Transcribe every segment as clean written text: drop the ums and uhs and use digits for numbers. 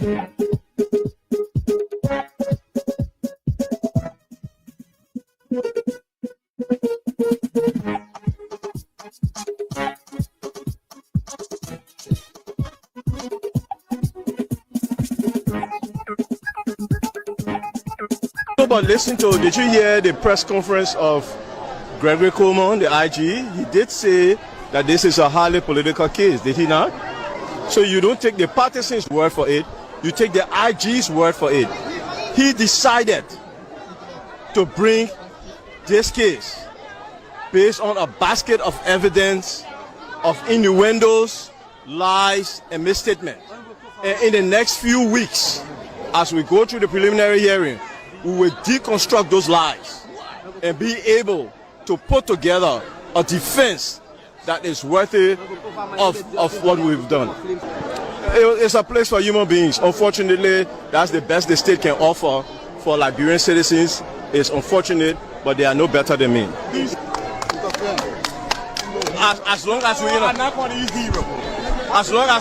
But did you hear the press conference of Gregory Coleman, the IG? He did say that this is a highly political case, did he not? So you don't take the partisan's word for it, you take the IG's word for it. He decided to bring this case based on a basket of evidence of innuendos, lies, and misstatements. And in the next few weeks, as we go through the preliminary hearing, we will deconstruct those lies and be able to put together a defense that is worthy of what we've done. It's a place for human beings. Unfortunately, that's the best the state can offer for Liberian citizens. It's unfortunate, but they are no better than me. As long as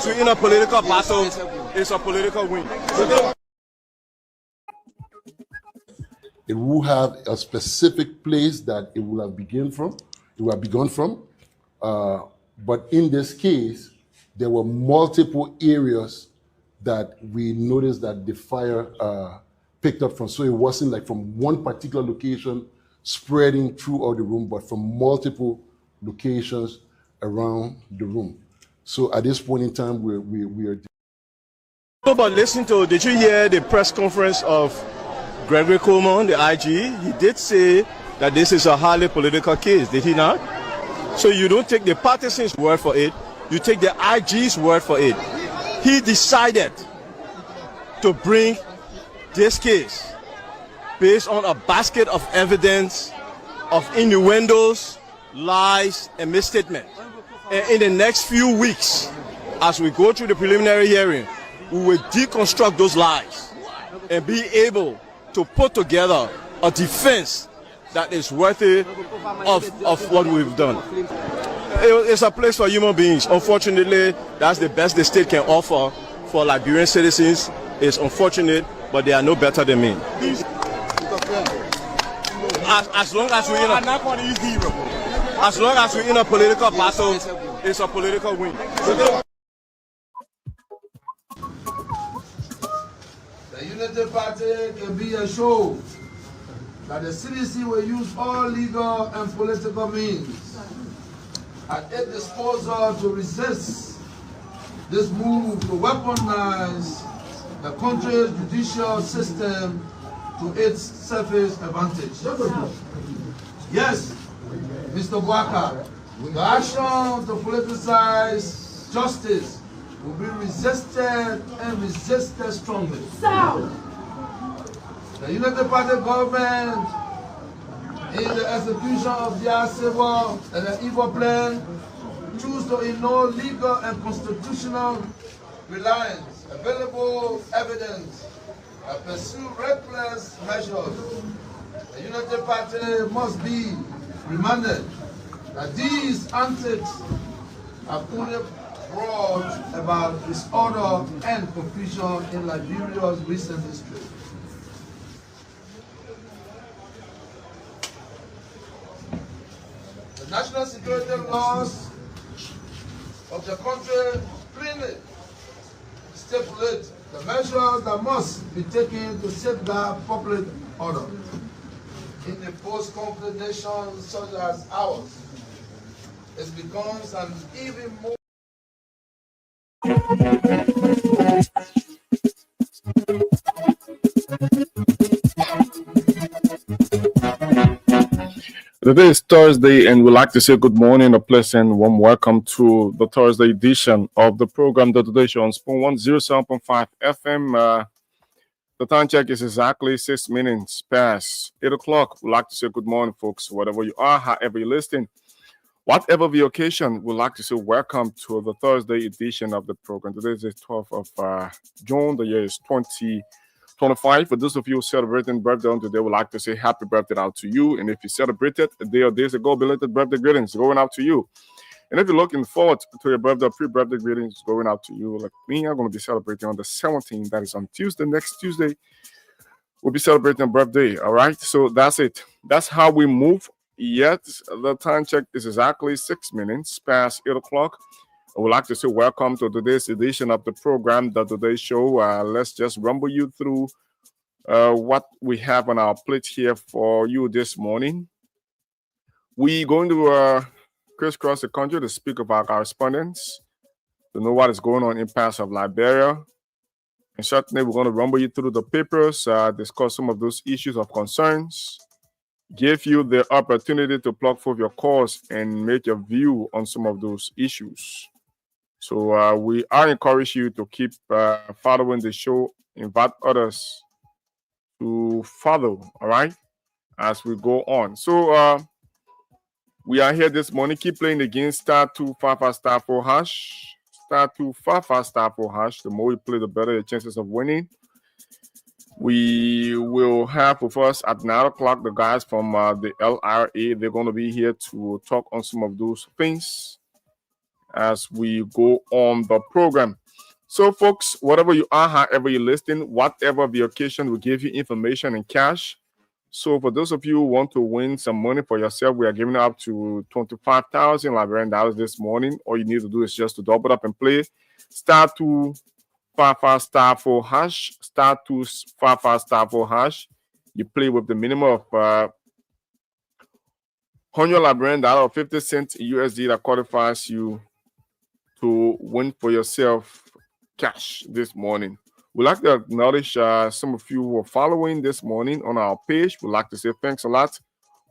we're in a political battle, it's a political win. It will have a specific place that it will have begun from. But in this case, there were multiple areas that we noticed that the fire picked up from. So it wasn't like from one particular location spreading throughout the room, but from multiple locations around the room. So at this point in time, we are. But did you hear the press conference of Gregory Coleman, the IG? He did say that this is a highly political case, did he not? So you don't take the partisan's word for it, you take the IG's word for it. He decided to bring this case based on a basket of evidence of innuendos, lies, and misstatements. And in the next few weeks, as we go through the preliminary hearing, we will deconstruct those lies and be able to put together a defense that is worthy of what we've done. It's a place for human beings. Unfortunately, that's the best the state can offer for Liberian citizens. It's unfortunate, but they are no better than me. As long as we're in a political battle, it's a political win. The Unity Party can be assured that the CDC will use all legal and political means at its disposal to resist this move to weaponize the country's judicial system to its selfish advantage. Yes, Mr. Waka, the action to politicize justice will be resisted and resisted strongly. The United Party government, in the execution of their civil and evil plan, choose to ignore legal and constitutional reliance, available evidence, and pursue reckless measures. The United Party must be reminded that these antics have only brought about disorder and confusion in Liberia's recent history. The national security laws of the country plainly stipulate the measures that must be taken to safeguard public order. In the post-conflict nation such as ours, it becomes an even more Today is Thursday, and we'd like to say good morning, a pleasant warm welcome to the Thursday edition of the program, The Today Show on Spoon 107.5 FM. The time check is exactly 6 minutes past 8 o'clock. We'd like to say good morning, folks, wherever you are, however you're listening. Whatever the occasion, we'd like to say welcome to the Thursday edition of the program. Today is the 12th of June. The year is 2025. For those of you celebrating birthday on today, we'd like to say happy birthday out to you. And if you celebrated a day or days ago, belated birthday greetings going out to you. And if you're looking forward to your birthday, pre-birthday greetings going out to you, like me, I'm going to be celebrating on the 17th. That is on Tuesday. Next Tuesday, we'll be celebrating a birthday. All right. So that's it. That's how we move. Yet the time check is exactly 6 minutes past 8 o'clock. I would like to say welcome to today's edition of the program, The Today Show. Let's just rumble you through what we have on our plate here for you this morning. We're going to crisscross the country to speak of our correspondents, to know what is going on in parts of Liberia. And certainly, we're going to rumble you through the papers, discuss some of those issues of concerns, give you the opportunity to plug forth your cause and make your view on some of those issues. So I encourage you to keep following the show, invite others to follow, all right, as we go on. So we are here this morning. Keep playing the game, *255 *4#. *255 *4#. The more you play, the better your chances of winning. We will have with us at 9 o'clock the guys from the LRA. They're going to be here to talk on some of those things as we go on the program. So, folks, whatever you are, however you're listening, whatever the occasion, we give you information and cash. So, for those of you who want to win some money for yourself, we are giving up to 25,000 Liberian dollars this morning. All you need to do is just to double up and play *255 *4#, *255 *4#. You play with the minimum of 100 Liberian dollar or 50 cents USD that qualifies you to win for yourself cash this morning. We'd like to acknowledge some of you who are following this morning on our page. We'd like to say thanks a lot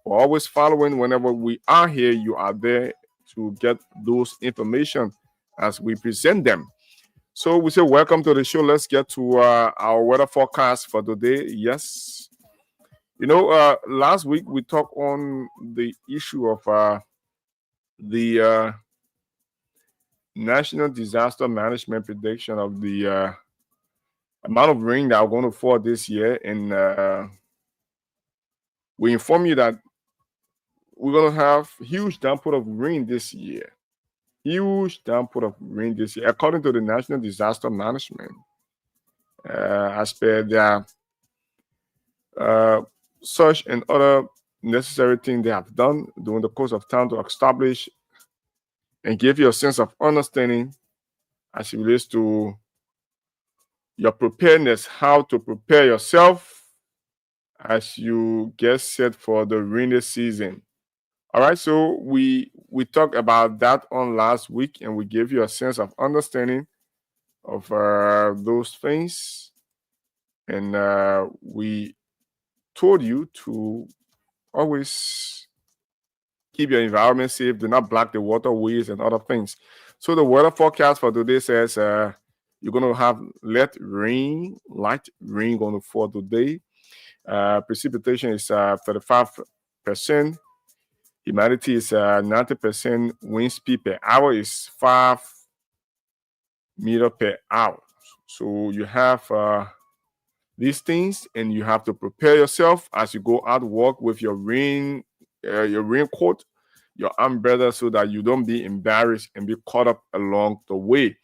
for always following. Whenever we are here, you are there to get those information as we present them. So we say welcome to the show. Let's get to our weather forecast for today. Yes. You know, last week we talked on the issue of the National Disaster Management prediction of the amount of rain that are going to fall this year. And we inform you that we're going to have huge downpour of rain this year. Huge downpour of rain this year, according to the National Disaster Management. As per their search and other necessary things they have done during the course of time to establish and give you a sense of understanding as it relates to your preparedness, how to prepare yourself as you get set for the rainy season. All right, so we talked about that on last week, and we gave you a sense of understanding of those things, and we told you to always keep your environment safe, do not block the waterways and other things. So the weather forecast for today says you're going to have light rain going to fall today. Precipitation is 35%. Humidity is 90%. Wind speed per hour is 5 meters per hour. So you have these things, and you have to prepare yourself as you go out work with your raincoat, your umbrella, so that you don't be embarrassed and be caught up along the way.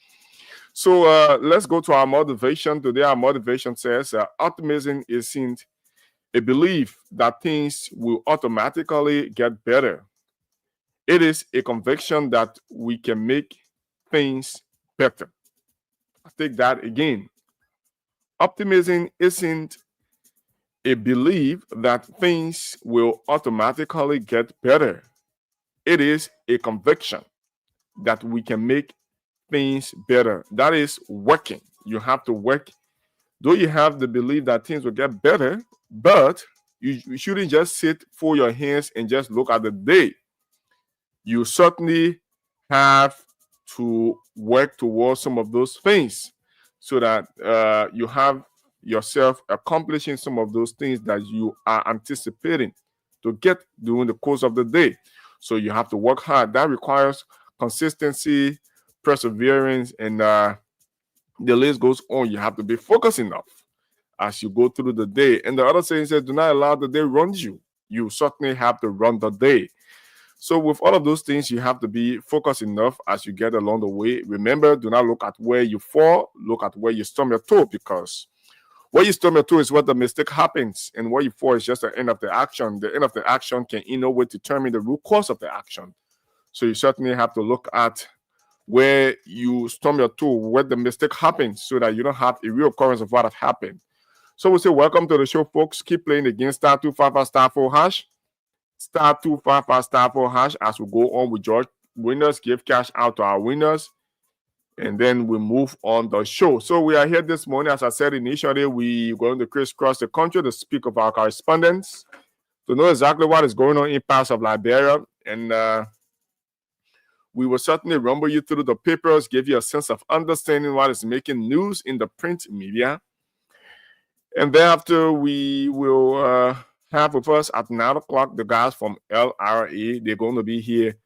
So let's go to our motivation. Today, our motivation says optimism isn't a belief that things will automatically get better. It is a conviction that we can make things better. I'll take that again. Optimism isn't a belief that things will automatically get better. It is a conviction that we can make things better. That is working. You have to work. Though you have the belief that things will get better, but you shouldn't just sit, fold your hands, and just look at the day. You certainly have to work towards some of those things so that you have yourself accomplishing some of those things that you are anticipating to get during the course of the day. So you have to work hard. That requires consistency, perseverance, and the list goes on. You have to be focused enough as you go through the day. And the other saying says, do not allow the day run you. You certainly have to run the day. So with all of those things, you have to be focused enough as you get along the way. Remember, do not look at where you fall, look at where you stump your toe, because where you stump your toe is where the mistake happens, and where you fall is just the end of the action. The end of the action can in no way determine the root cause of the action. So you certainly have to look at where you stump your toe, where the mistake happens, so that you don't have a reoccurrence of what had happened. So we say welcome to the show, folks. Keep playing the game. *255*4# *255*4# as we go on with George winners. Give cash out to our winners, and then we move on the show. So we are here this morning. As I said initially, we're going to crisscross the country to speak of our correspondents, to know exactly what is going on in parts of Liberia, and we will certainly rumble you through the papers, give you a sense of understanding what is making news in the print media. And thereafter, we will have with us at 9 o'clock the guys from LRA. They're going to be here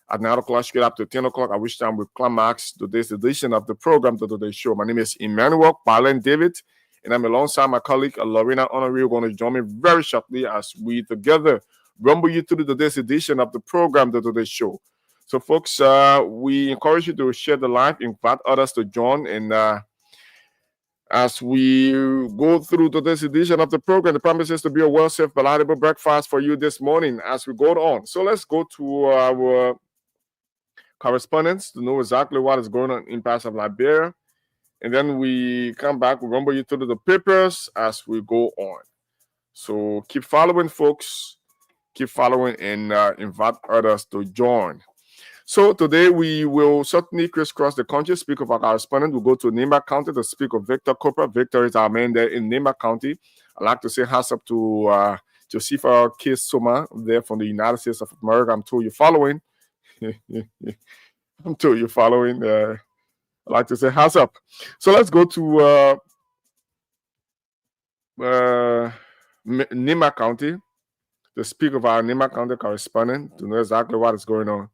at 9 o'clock, straight up to 10 o'clock, at which time we climax today's edition of the program, to today's show. My name is Emmanuel Palen David, and I'm alongside my colleague Lorena Honoré, going to join me very shortly as we together rumble you through today's edition of the program, to today's show. So, folks, we encourage you to share the live, invite others to join, and as we go through today's edition of the program, the promise is to be a well-served, palatable breakfast for you this morning as we go on. So let's go to our correspondents to know exactly what is going on in parts of Liberia. And then we come back, we rumble you through the papers as we go on. So keep following, folks. Keep following and invite others to join. So today we will certainly crisscross the country, speak of our correspondent. We'll go to Nimba County to speak of Victor Cooper. Victor is our man there in Nimba County. I'd like to say hats up to Josepha K. Soma there from the United States of America. I'm told you're following. I'm told you're following. I'd like to say hats up. So let's go to Nimba County to speak of our Nimba County correspondent to know exactly what is going on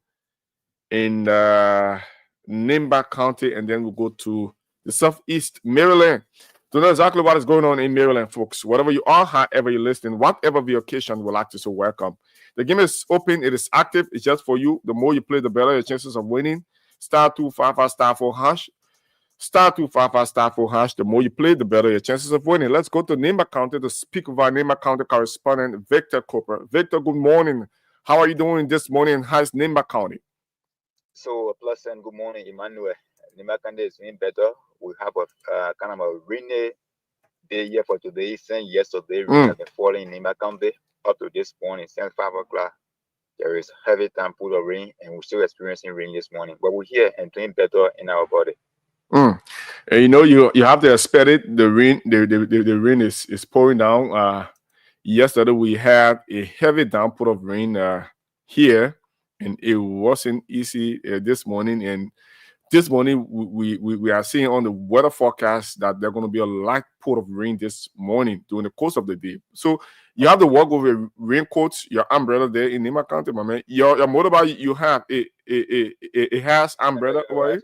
in Nimba County, and then we'll go to the Southeast Maryland to know exactly what is going on in Maryland, folks. Whatever you are, however you're listening, whatever the occasion, we'd like to say welcome. The game is open, it is active, it's just for you. The more you play, the better your chances of winning. *255*4#. *255*4#. The more you play, the better your chances of winning. Let's go to Nimba County to speak with our Nimba County correspondent, Victor Cooper. Victor, good morning. How are you doing this morning? How's Nimba County? So, pleasant good morning, Emmanuel. Nimba County is doing better. We have a kind of a rainy day here for today. Since yesterday, rain has been falling in Nimba County up to this morning, since 5 o'clock. There is heavy downpour of rain, and we're still experiencing rain this morning. But we're here and doing better in our body. And you know, you have to expect it. The rain, the rain is pouring down. Yesterday we had a heavy downpour of rain here. And it wasn't easy this morning. And this morning, we are seeing on the weather forecast that there's going to be a light pour of rain this morning during the course of the day. So you have to walk with a raincoat, your umbrella there in Nimba County, my man. Your motorbike, you have it has umbrella over it.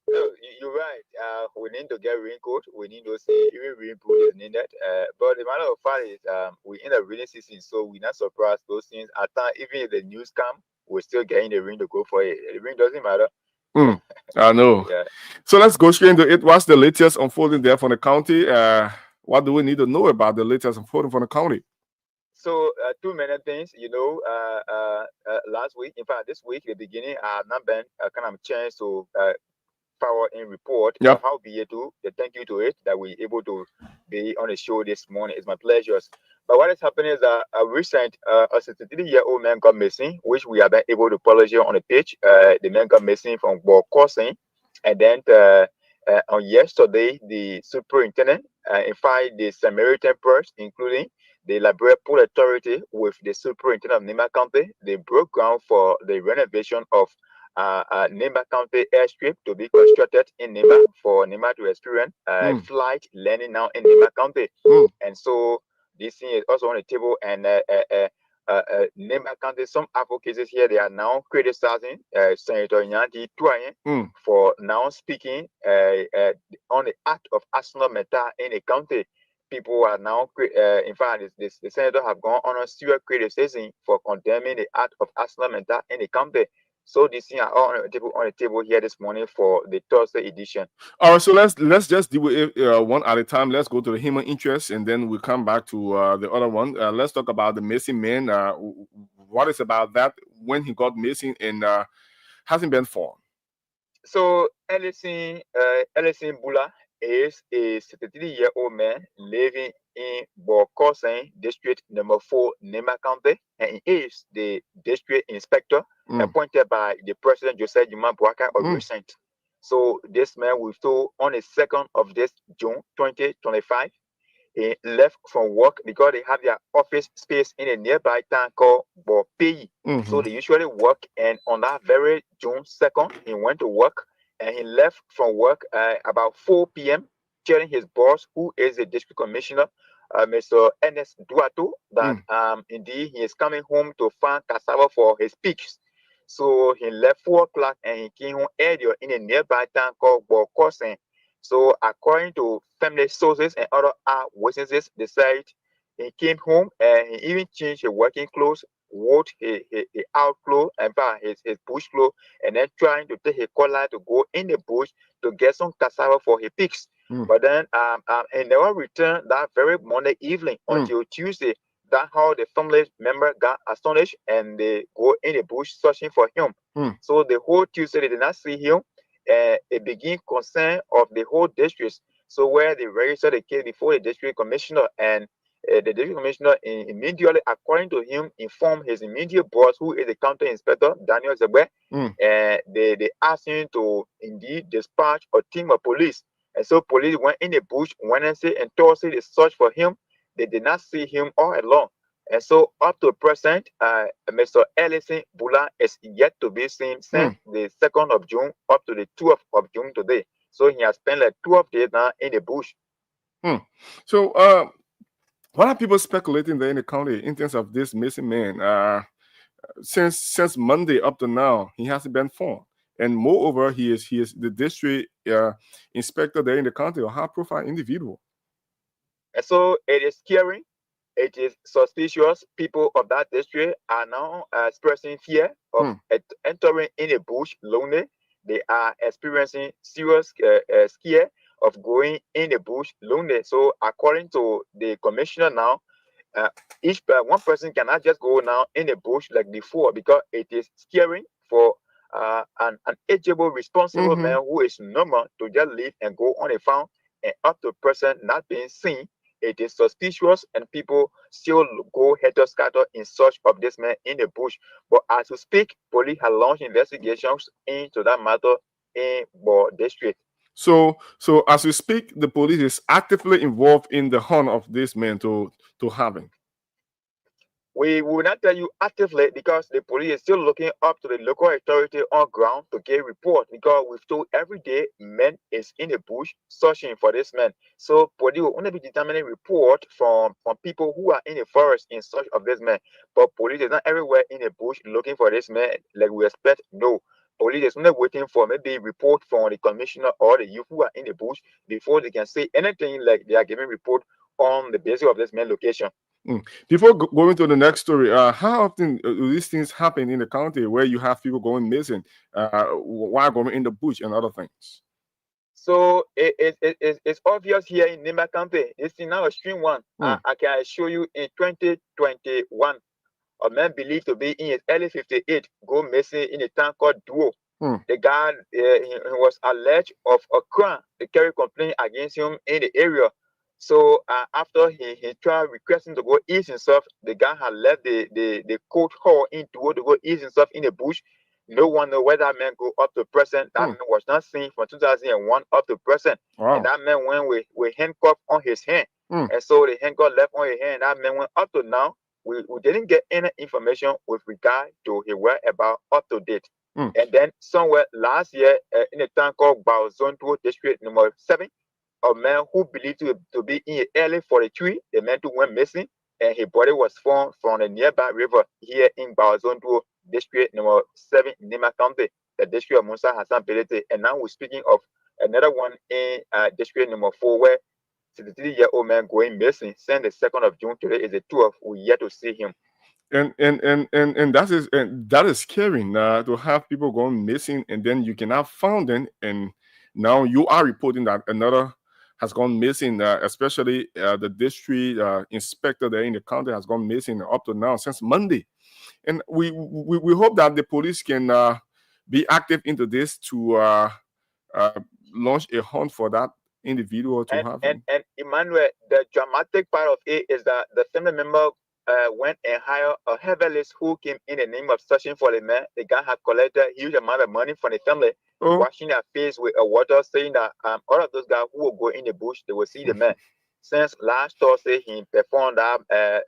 No, you're right. We need to get raincoat. We need to see even raincoat is needed. But the matter of fact is, we're in the rainy season, so we're not surprised those things. At times, even if the news come, we're still getting the rain to go for it. The rain doesn't matter. I know. Yeah. So let's go straight into it. What's the latest unfolding there from the county? What do we need to know about the latest unfolding from the county? So, too many things, you know. Last week, in fact, this week, the beginning, I have not been kind of chance to forward in report. Yep. How be it to thank you to it that we're able to be on the show this morning. It's my pleasure. But what is happening is that a recent a 63-year-old man got missing, which we have been able to publish here on the page. The man got missing from Ball Crossing, and then on yesterday, the superintendent, in fact, the Samaritan Press, including the Liberia Port Authority with the superintendent of Nimba County, they broke ground for the renovation of Nimba County Airstrip to be constructed in Nimba for Nimba to experience flight landing now in Nimba County. And so this thing is also on the table, and Nimba County, some advocates here, they are now criticizing Senator Nyanti Tuayen for now speaking on the act of arsenal matter in the county. people are now, in fact, the senator have gone on a serious criticism for condemning the act of accident in the county. So these things are all on the table here this morning for the Thursday edition. All right, so let's just deal with it one at a time. Let's go to the human interest, and then we'll come back to the other one. Let's talk about the missing man. What is about that when he got missing and hasn't been found? So Ellison Bula is a 33-year-old man living in Concession district number 4, Nimba County, and he is the district inspector appointed by the president Joseph Juma Boaka of recent. So this man was told on the 2nd of this June 2025, he left from work because they have their office space in a nearby town called Bopeyi. So they usually work, and on that very June 2nd, he went to work, and he left from work about 4 p.m., telling his boss, who is the district commissioner, Mr. Ernest Duato, that indeed he is coming home to find cassava for his pigs. So he left 4 o'clock and he came home earlier in a nearby town called Bokosen. So according to family sources and other witnesses, they said he came home and he even changed his working clothes, wore his out clothes, and his bush clothes, and then trying to take his collar to go in the bush to get some cassava for his pigs. But then he never returned that very Monday evening until Tuesday. That's how the family member got astonished and they go in the bush searching for him. So the whole Tuesday they did not see him. It began concern of the whole district. So where they registered the case before the district commissioner, and the district commissioner immediately, according to him, informed his immediate boss, who is the county inspector, Daniel Zegbe, and they asked him to indeed dispatch a team of police. And so police went in the bush Wednesday and Thursday, they searched for him. They did not see him all along. And so up to present, Mr. Ellison Bula is yet to be seen since the 2nd of June up to the 12th of June today. So he has spent like 12 days now in the bush. So what are people speculating there in the county in terms of this missing man? Since Monday up to now, he hasn't been found. And moreover, he is the district inspector there in the county, a high-profile individual. And so it is scary. It is suspicious. People of that district are now expressing fear of entering in a bush lonely. They are experiencing serious scare of going in the bush lonely. So according to the commissioner now, one person cannot just go now in the bush like before, because it is scary for an ageable, responsible man who is normal to just leave and go on a farm, and up to person not being seen. It is suspicious, and people still go helter-skelter in search of this man in the bush. But as we speak, police have launched investigations into that matter in Bo district. So as we speak, the police is actively involved in the hunt of this man to have him. We will not tell you actively, because the police is still looking up to the local authority on ground to get report, because we've told every day men is in the bush searching for this man. So police will only be determining report from people who are in the forest in search of this man. But police is not everywhere in the bush looking for this man like we expect. No. Police is only waiting for maybe report from the commissioner or the youth who are in the bush before they can say anything like they are giving report on the basis of this man location. Before going to the next story, how often do these things happen in the county where you have people going missing while going in the bush and other things? So it's obvious here in Nimba County. It's now a extreme one. I can show you in 2021, a man believed to be in his early 58 go missing in a town called Duo. The guy he was alleged of a crime. They carry complaint against him in the area. So after he tried requesting to go ease himself, the guy had left the court hall in Duo to go ease himself in the bush. No one knows where that man go up to present. That man was not seen from 2001 up to present. Wow. And that man went with handcuff on his hand. And so the handcuff left on his hand. That man went up to now. We didn't get any information with regard to his whereabouts up to date. And then somewhere last year in a town called Bao Zone 2 district number 7, a man who believed to be in early 43, the man who went missing, and his body was found from a nearby river here in Bao Zone 2 district number 7 in Nimba County, the district of Musa Hassan Belete. And now we're speaking of another one in district number 4, where 63-year-old man going missing since the 2nd of June. Today is the 12th. We yet to see him. And that is scary to have people going missing and then you cannot find them, and now you are reporting that another has gone missing, especially the district inspector there in the county has gone missing up to now since Monday. And we hope that the police can be active into this to launch a hunt for that individual to have him. And Emmanuel, the dramatic part of it is that the family member went and hired a herbalist who came in the name of searching for the man. The guy had collected a huge amount of money from the family, washing their face with water, saying that all of those guys who will go in the bush, they will see the man. Since last Thursday, he performed that,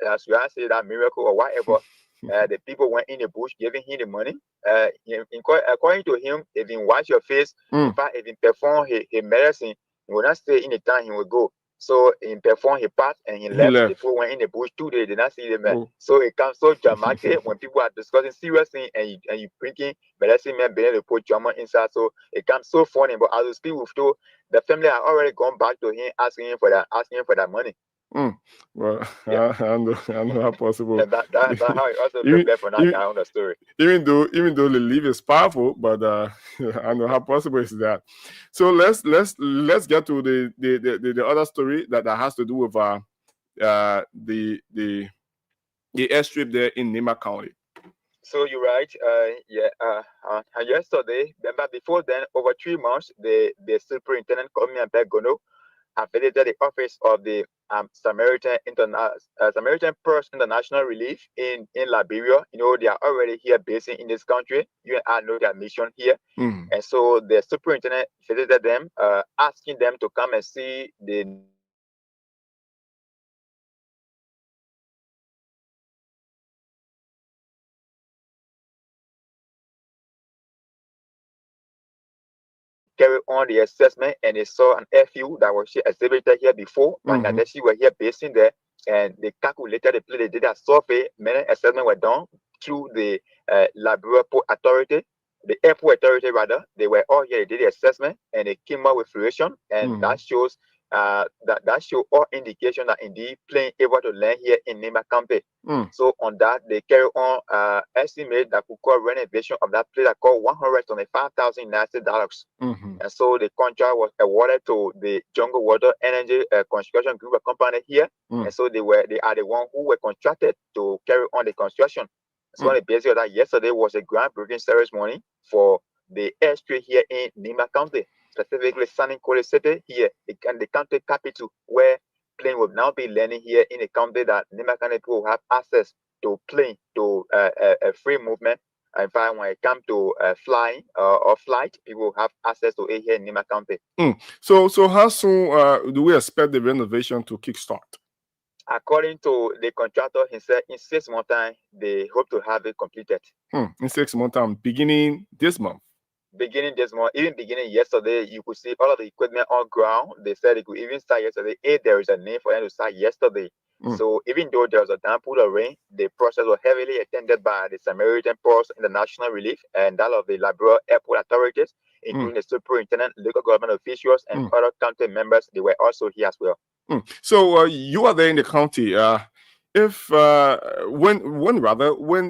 as you say, that miracle or whatever. The people went in the bush giving him the money. According to him, if he wash your face, in fact, if he perform his medicine, he will not stay in the town, he will go. So he performed his part and he left. The people went in the bush 2 days, they did not see the man. So it comes so dramatic when people are discussing serious things and you drinking medicine, man being able to put drama inside. So it comes so funny. But as we speak with you, the family are already gone back to him asking him for that money. Well, yeah. I know how possible. And that's how it also looked like for that guy on the story. Even though the leaf is powerful, but I know how possible is that. So let's get to the other story that has to do with the airstrip there in Nimba County. So you're right. Yesterday, but before then, over 3 months, the superintendent Kwame Begono have visited the office of the Samaritan Purse International Relief in Liberia. You know, they are already here basing in this country. You and I know their mission here. And so the superintendent visited them, asking them to come and see the carry on the assessment, and they saw an airfield that was exhibited here before. Bangladeshi were here basing there, and they calculated the place. They did a survey. Many assessments were done through the Liberia Port Authority, the airport authority rather. They were all here. They did the assessment, and they came up with fruition, and that shows that show all indication that indeed plane able to land here in Nimba County. So on that, they carry on estimate that could call renovation of that place that cost $125,000. And so the contract was awarded to the Jungle Water Energy Construction Group of company here. And so they are the one who were contracted to carry on the construction. So on the basis of that, yesterday was a groundbreaking ceremony for the airstrip here in Nimba County, specifically Sunny Kole City here, the county capital, where plane will now be landing here in a county that Nimba County people will have access to plane, to a free movement. In fact, when it comes to flying or flight, people have access to it here in Nimba County. So how soon do we expect the renovation to kickstart? According to the contractor, he said in 6 months' time, they hope to have it completed. In 6 months' time, beginning this month? Beginning this month, even beginning yesterday, you could see all of the equipment on ground. They said it could even start yesterday. There is a need for them to start yesterday. So even though there was a downpour of rain, the process was heavily attended by the Samaritan Purse International Relief and that of the Liberia airport authorities, including the superintendent, local government officials, and other county members. They were also here as well. So you are there in the county. When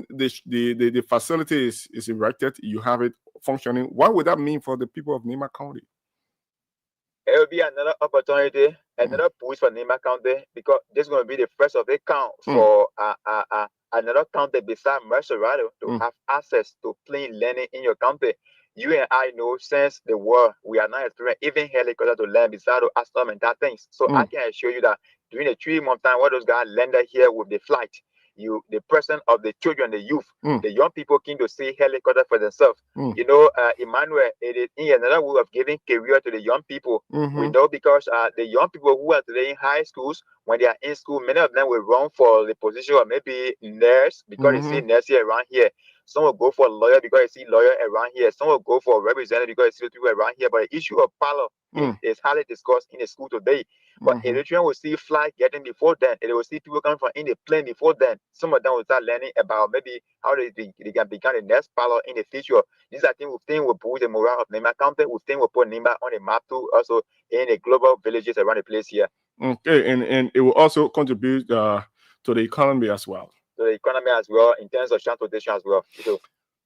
the facility is erected, you have it functioning. What would that mean for the people of Nimba County? It will be another opportunity, another push for Nimba County, because this is going to be the first of a count for another county besides Mercerado to have access to plane landing in your county. You and I know since the war, we are not experiencing even helicopter to land beside the Astom and that things. So I can assure you that during the 3 month time, what those guys landed here with the flight, the presence of the children, the youth, the young people came to see helicopter for themselves. You know, Emmanuel, it is in another way of giving career to the young people. We know because the young people who are today in high schools, when they are in school, many of them will run for the position of maybe nurse because they see nurse here around here. Some will go for lawyer because they see lawyer around here. Some will go for representative because they see people around here. But the issue of power is highly discussed in the school today. But Eritrean will see flight getting before then. They will see people coming from in the plane before then. Some of them will start learning about maybe how they can become the next power in the future. These are things we think will boost the morale of Nimba County. We think will put Nimba on the map too, also in the global villages around the place here. Okay, and it will also contribute to the economy as well. To the economy as well, in terms of transportation as well. So,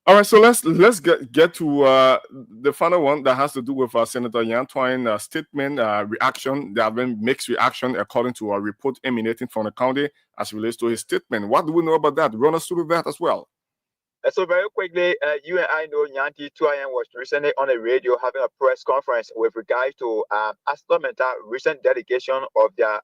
all right, so let's get to the final one that has to do with Senator Yan Twine statement reaction. There have been mixed reaction according to a report emanating from the county as relates to his statement. What do we know about that? Run us through that as well. So very quickly, you and I know Nyanti Tuayen was recently on the radio having a press conference with regard to Astomenta recent dedication of their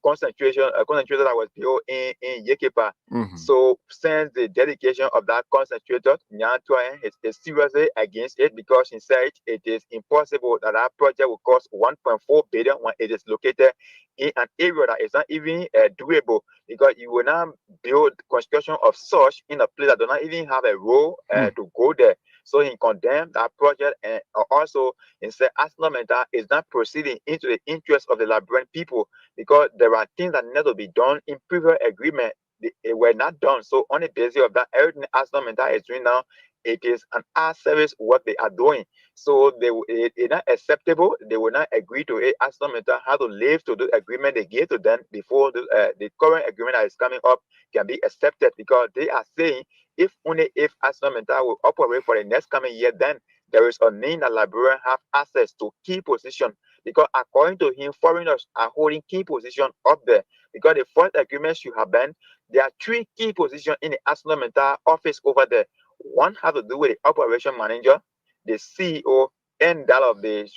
concentrator that was built in Yekepa. So since the dedication of that concentrator, Nyan Tuayen is seriously against it because he said it is impossible that that project will cost 1.4 billion when it is located in an area that is not even doable, because you will not build construction of such in a place that does not even have a road to go there. So he condemned that project, and also he said Asnomenta is not proceeding into the interest of the Liberian people, because there are things that need to be done in previous agreement. They were not done. So on the basis of that, everything Asnomenta is doing now, it is an art service what they are doing. So it's not acceptable. They will not agree to it. Asnomenta have to live to the agreement they gave to them before the current agreement that is coming up can be accepted, because they are saying if Asnomenta will operate for the next coming year, then there is a need that Liberians have access to key position, because according to him, foreigners are holding key position up there. Because the first agreement should have been, there are 3 key positions in the Asnomenta office over there. One has to do with the operation manager, the CEO, and that of the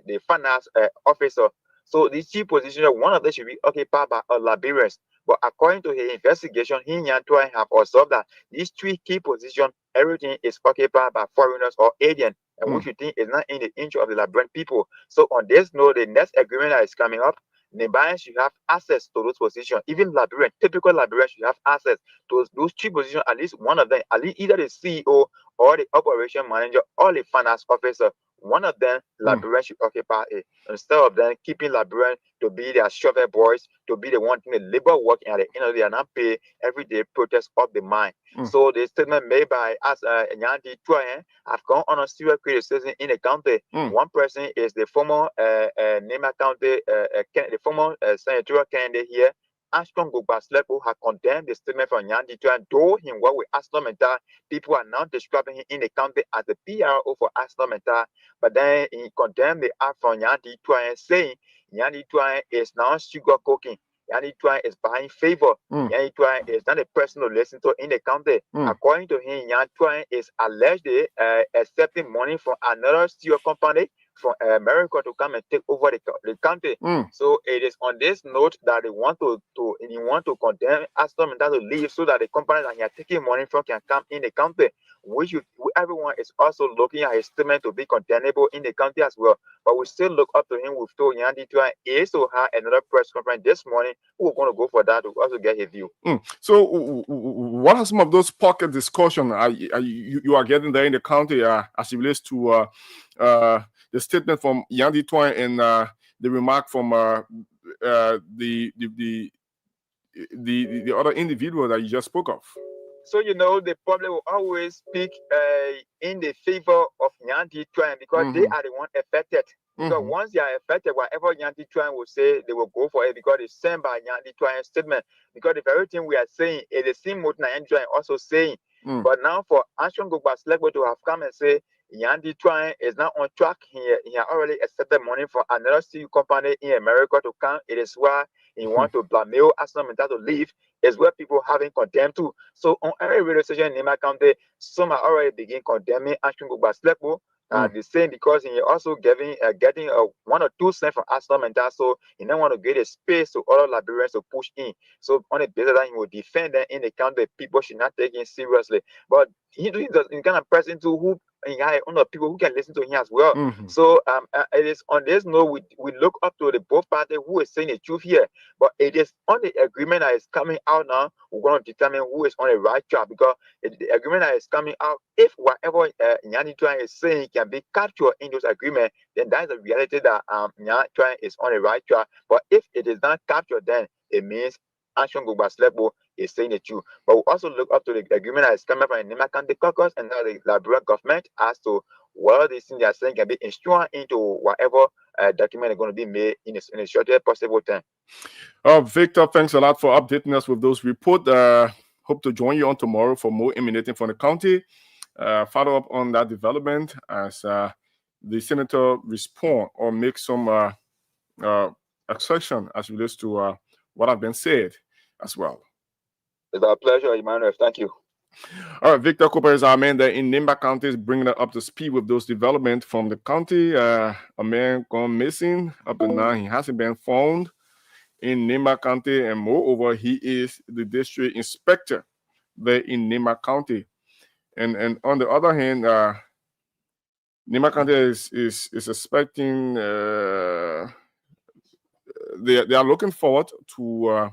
the finance officer. So these 3 positions, one of them should be occupied by Liberians. But according to his investigation, he and Twain have observed that these 3 key positions, everything is occupied by foreigners or aliens, and which we think is not in the interest of the Liberian people. So on this note, the next agreement that is coming up, Nigerians should have access to those positions. Even Liberian, typical Liberians should have access to those 3 positions, at least one of them, at least either the CEO or the operation manager or the finance officer. One of them, Liberians should occupy it, instead of them keeping Liberians to be their shovel boys, to be the one doing the labor work, and at the end of the day, are not pay everyday protest of the mine. So the statement made by us, Nyanti Tuayen, have gone on a serious criticism in the county. One person is the former Nimba County, the former senatorial candidate here, Ashton Gugbasleko, has condemned the statement from Nyanti Tuayen, though he worked with Asnomenta. People are now describing him in the county as the PRO for Asnomenta, but then he condemned the act from Nyanti Tuayen, saying Nyanti Tuayen is now sugar cooking. Nyanti Tuayen is buying favor. Nyanti Tuayen is not a person to listen to in the county. According to him, Nyanti Tuayen is allegedly accepting money from another steel company from America to come and take over the country. So it is on this note that they want to condemn Asnomenta to leave, so that the company that he are taking money from can come in the country. Everyone is also looking at his statement to be condemnable in the country as well. But we still look up to him. We've told Nyanti Tuayen also had another press conference this morning. We're going to go for that to also get his view. So what are some of those pocket discussion you are getting there in the county as it relates to the statement from Nyanti Tuayen and the remark from the other individual that you just spoke of? So, the public will always speak in the favor of Nyanti Tuayen, because they are the one affected. Because once they are affected, whatever Nyanti Tuayen will say, they will go for it, because it's sent by Nyanti Tuayen's statement. Because the very thing we are saying is the same what Nyanti Tuayen also saying. But now for Ashton Gugbasleko to have come and say Nyanti Tuayen is not on track here, he has already accepted money from another steel company in America to come. It is why he want to blackmail Asnomenta to leave, is where people having condemned too. So on every radio station in Nimba County, some are already begin condemning Ashton Gugbasleko. The same, because he also getting 1 or 2 cents from Asnomenta, so he don't want to get a space to other Liberians to push in. So on the basis that he will defend them in the county, people should not take him seriously. But he kind of person to who he has people who can listen to him as well. So it is on this note we look up to the both parties who is saying the truth here. But it is on the agreement that is coming out now, we're going to determine who is on the right track, because the agreement that is coming out, if whatever Nyanti Tuayen is saying can be captured in those agreements, then that is the reality that Nyanti Tuayen is on the right track. But if it is not captured, then it means Ashton Gugbasleko is saying the truth. But we also look up to the agreement that is coming from the Nimba County caucus and the Liberian government as to what these things they are saying can be instrument into whatever document are going to be made in a shortest possible time. Victor, thanks a lot for updating us with those reports. Hope to join you on tomorrow for more emanating from the county. Follow up on that development as the senator respond or make some exception as relates to what have been said as well. It's our pleasure, Emmanuel. Thank you. All right, Victor Cooper is our man there in Nimba County, is bringing it up to speed with those developments from the county. A man gone missing up to now. He hasn't been found in Nimba County, and moreover, he is the district inspector there in Nimba County. And on the other hand, Nimba County is expecting they are looking forward to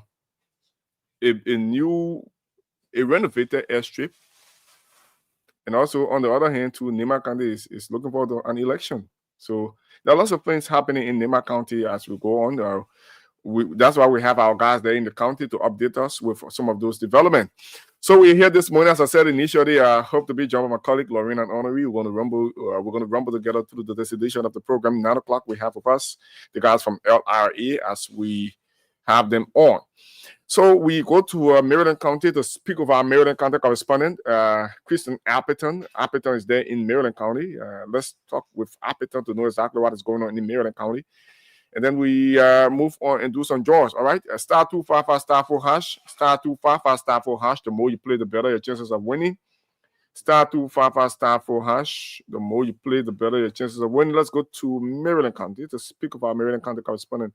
a renovated airstrip. And also, on the other hand, too, Nimba County is looking forward to an election. So there are lots of things happening in Nimba County as we go on. That's why we have our guys there in the county to update us with some of those developments. So we're here this morning, as I said initially. I hope to be joined by my colleague Lorraine and Honoree. We're going to rumble together through the decision of the program. 9 o'clock, we have with us the guys from LRA as we have them on. So we go to Maryland County to speak with our Maryland County correspondent, Kristen Appleton. Appleton is there in Maryland County. Let's talk with Appleton to know exactly what is going on in Maryland County. And then we move on and do some draws. All right, star 255 star 4 hash, star 255 star 4 hash. The more you play, the better your chances of winning. Star 255 star 4 hash. The more you play, the better your chances of winning. Let's go to Maryland County to speak with our Maryland County correspondent,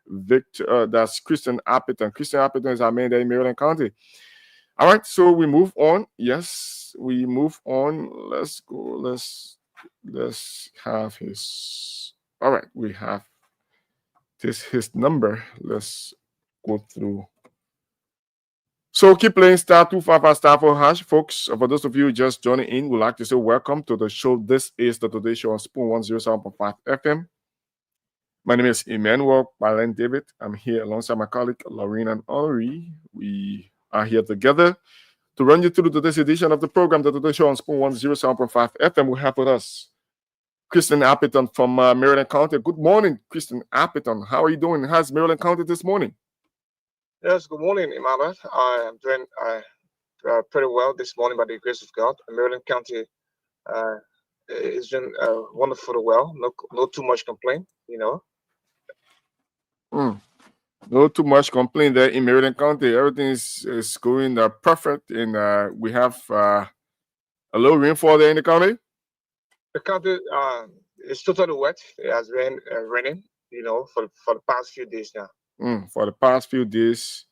Victor. That's Kristen Appleton. Kristen Appleton is our man there in Maryland County. All right, so we move on. Yes, we move on. Let's go. Let's have his. All right, we have his number. Let's go through. So keep playing star 255 star 4 hash, folks. For those of you just joining in, we'd like to say welcome to the show. This is the Today Show on Spoon 107.5 FM. My name is Emmanuel Balen David. I'm here alongside my colleague Lorraine and Henri. We are here together to run you through today's edition of the program, the Today Show on Spoon 107.5 FM. We have with us Kristen Appleton from Maryland County. Good morning, Kristen Appleton. How are you doing? How's Maryland County this morning? Yes, good morning, Emmanuel. I am doing pretty well this morning by the grace of God. Maryland County is doing wonderfully well. No too much complaint, you know. No too much complaint there in Maryland County. Everything is going perfect, and we have a little rainfall there in the county. The county is totally wet. It has been raining, you know, for the past few days now. For the past few days,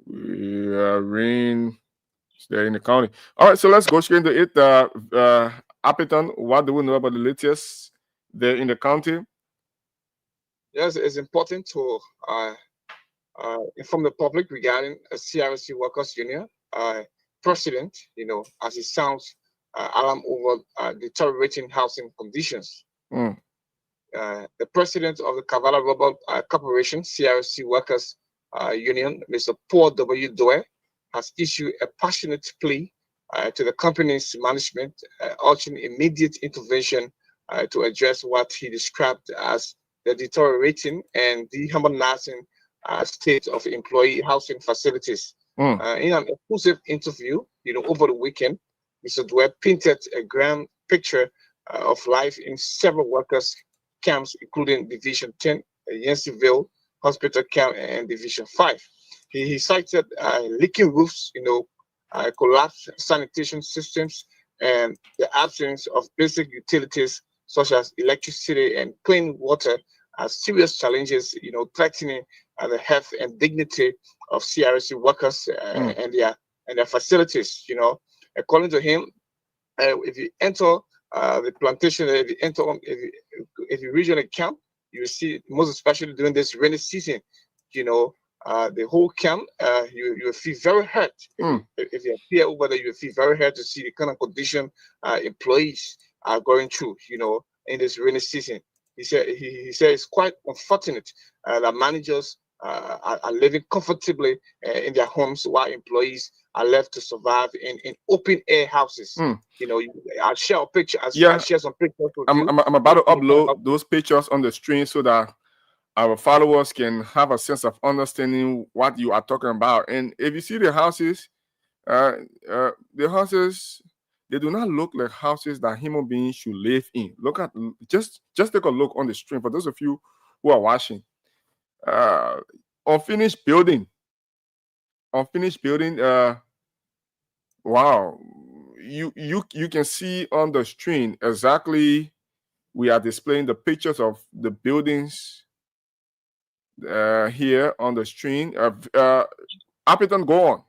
rain there in the county. All right, so let's go straight into it. Appleton, what do we know about the latest there in the county? Yes, it's important to inform the public regarding a CRC Workers Union president, you know, as it sounds alarm over deteriorating housing conditions. The president of the Kavala Rubber Corporation, CRC Workers Union, Mr. Paul W. Doe, has issued a passionate plea to the company's management, urging immediate intervention to address what he described as the deteriorating and dehumanizing state of employee housing facilities. In an exclusive interview, you know, over the weekend, Mr. Dweb painted a grand picture of life in several workers' camps, including Division 10, Yanceyville Hospital Camp, and Division 5. He cited leaking roofs, you know, collapsed sanitation systems, and the absence of basic utilities such as electricity and clean water as serious challenges, you know, threatening the health and dignity of CRC workers and their facilities. You know, according to him, if you enter the plantation, if you regionally camp, you see, most especially during this rainy season, you know, the whole camp, you feel very hurt. If you appear over there, you feel very hurt to see the kind of condition employees are going through, you know, in this rainy season. He said it's quite unfortunate that managers are living comfortably in their homes while employees are left to survive in open air houses. You know, I'll share a picture. I'll share some pictures with you. I'm about to upload those pictures on the screen so that our followers can have a sense of understanding what you are talking about. And if you see the houses, they do not look like houses that human beings should live in. Look at, just take a look on the screen for those of you who are watching. Unfinished building. Wow. You can see on the screen exactly. We are displaying the pictures of the buildings here on the screen. Appleton, go on.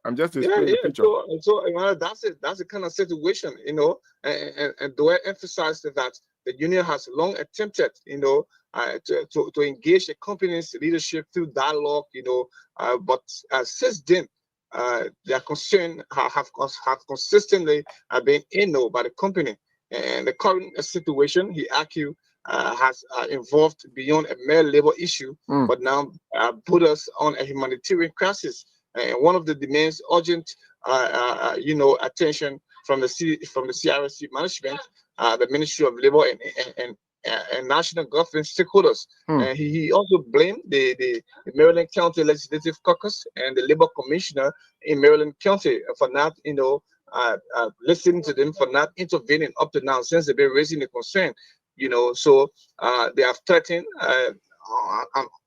I'm just displaying the picture. So that's it. That's the kind of situation, you know. And do I emphasize that the union has long attempted, you know, to engage the company's leadership through dialogue, you know, but since then, their concern have consistently been ignored by the company. And the current situation, he argued, has involved beyond a mere labor issue, but now put us on a humanitarian crisis. And one of the demands urgent, you know, attention from the CRC management, the Ministry of Labor and national government stakeholders. And he also blamed the Maryland County Legislative Caucus and the Labor Commissioner in Maryland County for not, you know, listening to them, for not intervening up to now since they've been raising the concern. You know, so they have threatened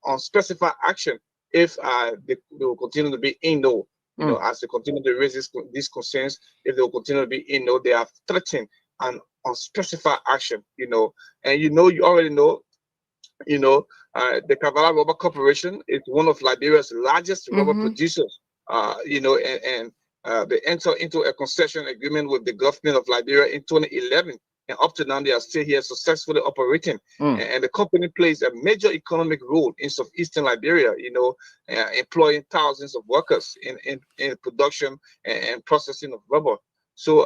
on specified action if they will continue to be in no, you know, as they continue to raise these concerns. If they will continue to be in no, they have threatened on specified action. You know, and you already know. You know, the Kavala Rubber Corporation is one of Liberia's largest rubber producers. You know, and they entered into a concession agreement with the government of Liberia in 2011. And up to now, they are still here successfully operating. And the company plays a major economic role in southeastern Liberia, you know, employing thousands of workers in production and processing of rubber. So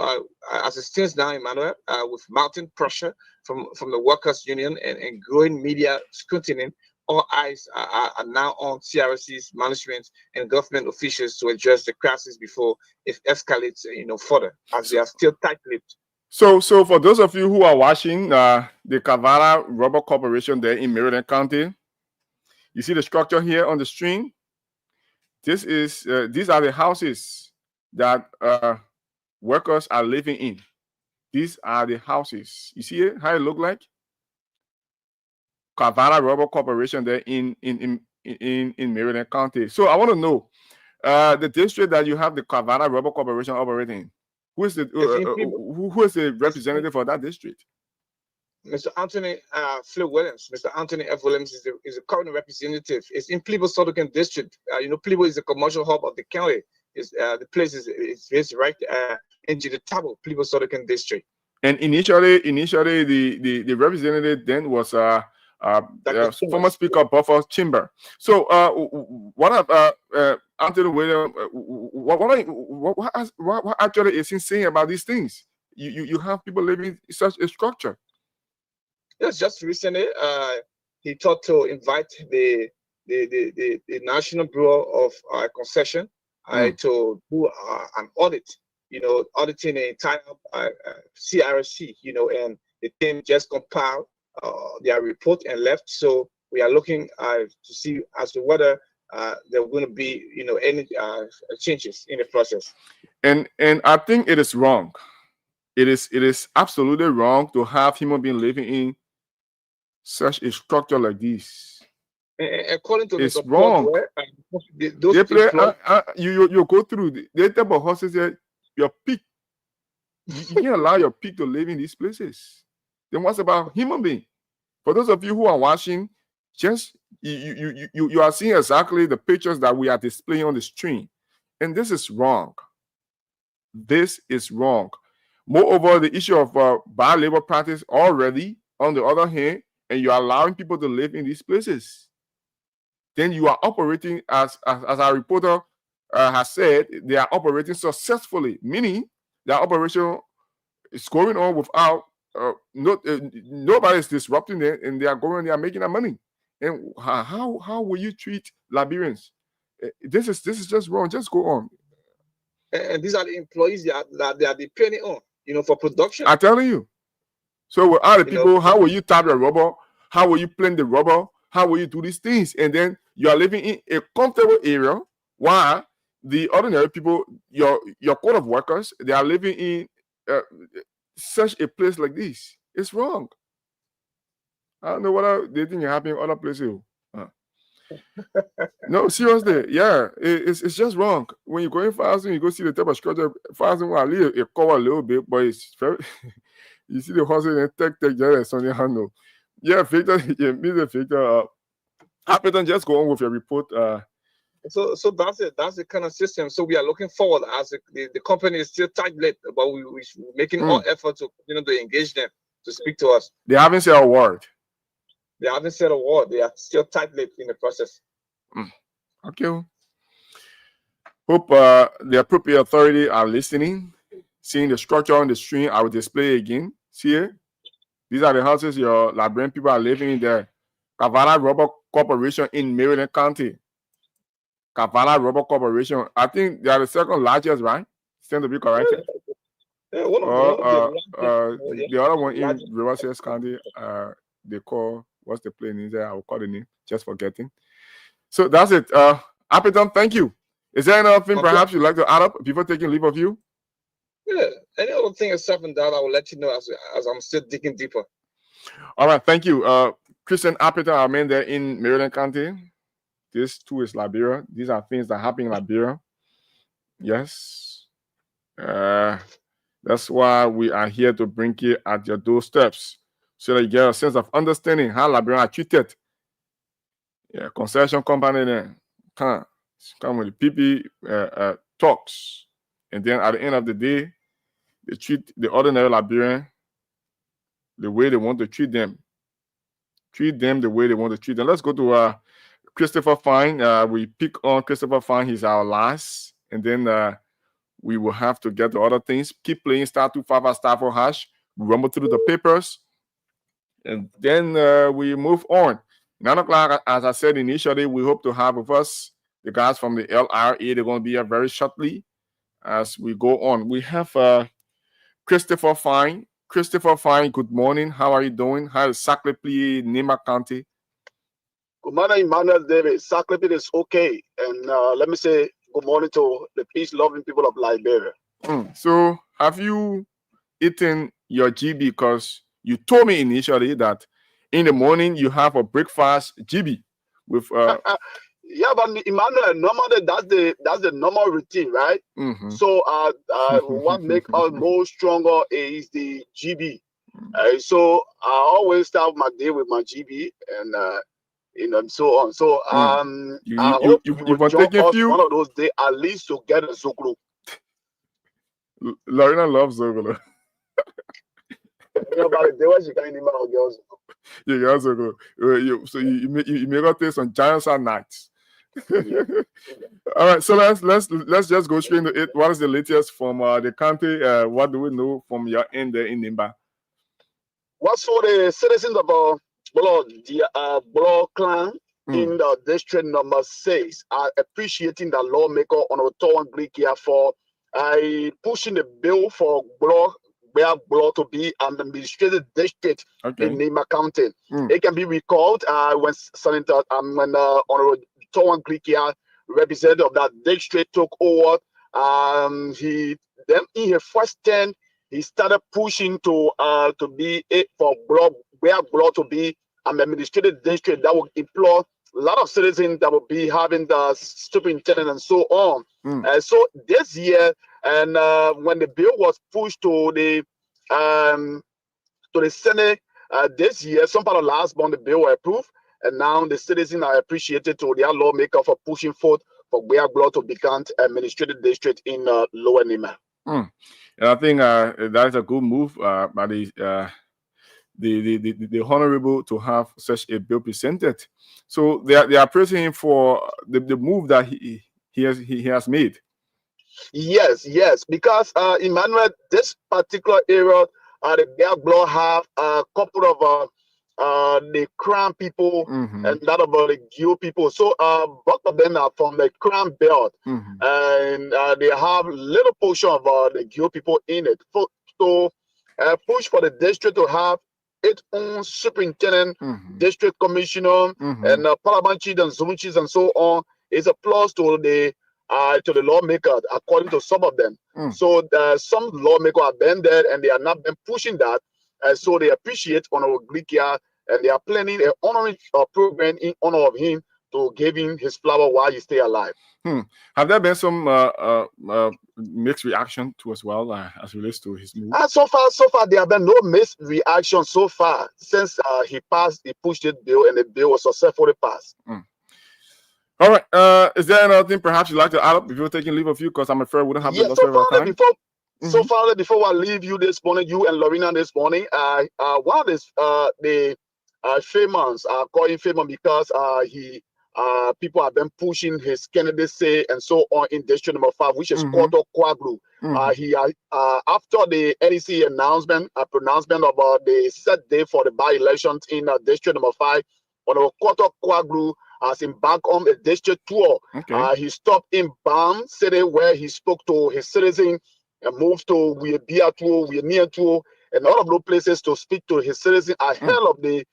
as it stands now, Emmanuel, with mounting pressure from the workers' union and growing media scrutiny, all eyes are now on CRC's management and government officials to address the crisis before it escalates, you know, further, as they are still tight-lipped. So for those of you who are watching the Kavala Rubber Corporation there in Maryland County, you see the structure here on the screen. This is these are the houses that workers are living in. These are the houses. You see it, how it look like? Kavala Rubber Corporation there in Maryland County. So I want to know the district that you have the Kavala Rubber Corporation operating. Who is the representative for that district? Mr. Anthony Williams. Mr. Anthony F. Williams is the current representative. It's in Plebo-Southern District. You know, Plebo is the commercial hub of the county. The place is right in the Tabo, Plebo-Southern District. And initially, the representative then was former Speaker Buffer Chimber. So, what Anthony Williams? What actually is he saying about these things? You have people living in such a structure. Yes, just recently, he thought to invite the National Bureau of Concession to do an audit. You know, auditing the entire CRC. You know, and the team just compiled their report and left. So we are looking to see as to whether there are going to be, you know, any changes in the process. And I think it is wrong. It is absolutely wrong to have human beings living in such a structure like this. According to it's wrong. You go through the type of horses that your pig. You can't allow your pig to live in these places. Then what's about human being? For those of you who are watching, just you are seeing exactly the pictures that we are displaying on the screen, and this is wrong. This is wrong. Moreover, the issue of bad labor practice already, on the other hand, and you are allowing people to live in these places, then you are operating as our reporter has said, they are operating successfully, meaning their operation is going on without nobody is disrupting it, and they are making their money. And how will you treat Liberians? This is just wrong. Just go on. and these are the employees that they are depending on, for production. I'm telling you. So with other You know, people, how will you tap the rubber? How will you plane the rubber? How will you do these things? And then you are living in a comfortable area while the ordinary people, your court of workers, they are living in such a place like this. It's wrong. I don't know what they think happening in other places. No, seriously, yeah, it's just wrong. When you go in fasting, you go see the type of structure. Fasting will leave it cover a little bit, but it's very. You see the hustle and take just Sunday handle. Yeah, Victor, yeah, Mr. Victor. Appleton, just go on with your report. So that's it. That's the kind of system. So we are looking forward as the company is still tight-lipped, but we're making all efforts to to engage them to speak to us. They haven't said a word. They haven't said a word. They are still tight-lipped in the process. Okay. Hope the appropriate authority are listening, seeing the structure on the screen. I will display again. See it? These are the houses your Liberian people are living in there. Kavala Rubber Corporation in Maryland County. Kavala Rubber Corporation. I think they are the second largest, right? Stand to be corrected. Yeah, the other one in Riverside County, they call, what's the place in there? I will call the name, just forgetting. So that's it. Appleton, thank you. Is there anything perhaps you'd like to add up before taking leave of you? Yeah, any other thing except that, I will let you know as I'm still digging deeper. All right, thank you. Christian Appleton, our man there in Maryland County. This too is Liberia. These are things that happen in Liberia. Yes. That's why we are here to bring you at your doorsteps so that you get a sense of understanding how Liberians are treated. Yeah, concession company there. Come with the PP talks. And then at the end of the day, they treat the ordinary Liberian the way they want to treat them. Treat them the way they want to treat them. Let's go to Christopher Fine. We pick on Christopher Fine. He's our last. And then we will have to get the other things. Keep playing *255 *4#. Rumble through the papers. And then we move on. 9 o'clock, as I said initially, we hope to have with us the guys from the LRA. They're going to be here very shortly as we go on. We have Christopher Fine. Christopher Fine, good morning. How are you doing? How is Saclay, Nimba County? Good morning, Emmanuel David. Saclay is okay. And let me say good morning to the peace-loving people of Liberia. So have you eaten your GB? Because you told me initially that in the morning you have a breakfast GB with yeah, but Emmanuel, normally that's the normal routine, right? So what makes us more stronger is the GB. So I always start my day with my GB and and so on. So I hope you will join us one of those days at least to get a Zoglo. Lorena loves Zoglo. You guys are good. So you may go taste some giants at nights. All right, so let's just go straight into it. What is the latest from the county? What do we know from your end there in Nimba? What's for the citizens of Bolo clan in the district number 6 are appreciating the lawmaker on Otawan Greek here for pushing the bill for Bolo to be an administrative district in Nimba County. It can be recalled when Senator on Otawan Greek here, representative of that district, took over. He then in his first term, he started pushing to be for Bolo to be an administrative district that would employ a lot of citizens that will be having the superintendent and so on. So this year, and when the bill was pushed to the Senate this year, some part of last month the bill was approved, and now the citizens are appreciated to their lawmaker for pushing forth for Bolo to become administrative district in Lower Nimba. And I think that is a good move by the honorable to have such a bill presented. So they are praising him for the move that he has made. Yes, because Emmanuel, this particular area, the Bolo have a couple of the Crown people and that about the Gio people. So both of them are from the Crown Belt, and they have little portion of the Gio people in it. So push for the district to have its own superintendent, district commissioner, and parliament chief and zone chiefs and so on is a plus to the lawmaker, according to some of them. So some lawmakers have been there and they have not been pushing that. So they appreciate Honorable Glikia, and they are planning an honoring program in honor of him to give him his flower while he stay alive. Have there been some mixed reaction to as well as relates to his move? So far, there have been no mixed reaction so far since he pushed the bill, and the bill was successfully passed. All right. Is there anything perhaps you'd like to add up before taking leave of you? Because I'm afraid we don't have the time. So far, before I leave you this morning, you and Lorena this morning, one of the famous, calling famous because people have been pushing his candidacy and so on in district number 5, which is Koto Kwaglu. After the NEC pronouncement about the set day for the by-elections in district number 5, on Koto Kwaglu has embarked on a district tour. He stopped in Bam City where he spoke to his citizens and moved to Wiemia, and all of those places to speak to his citizens ahead of the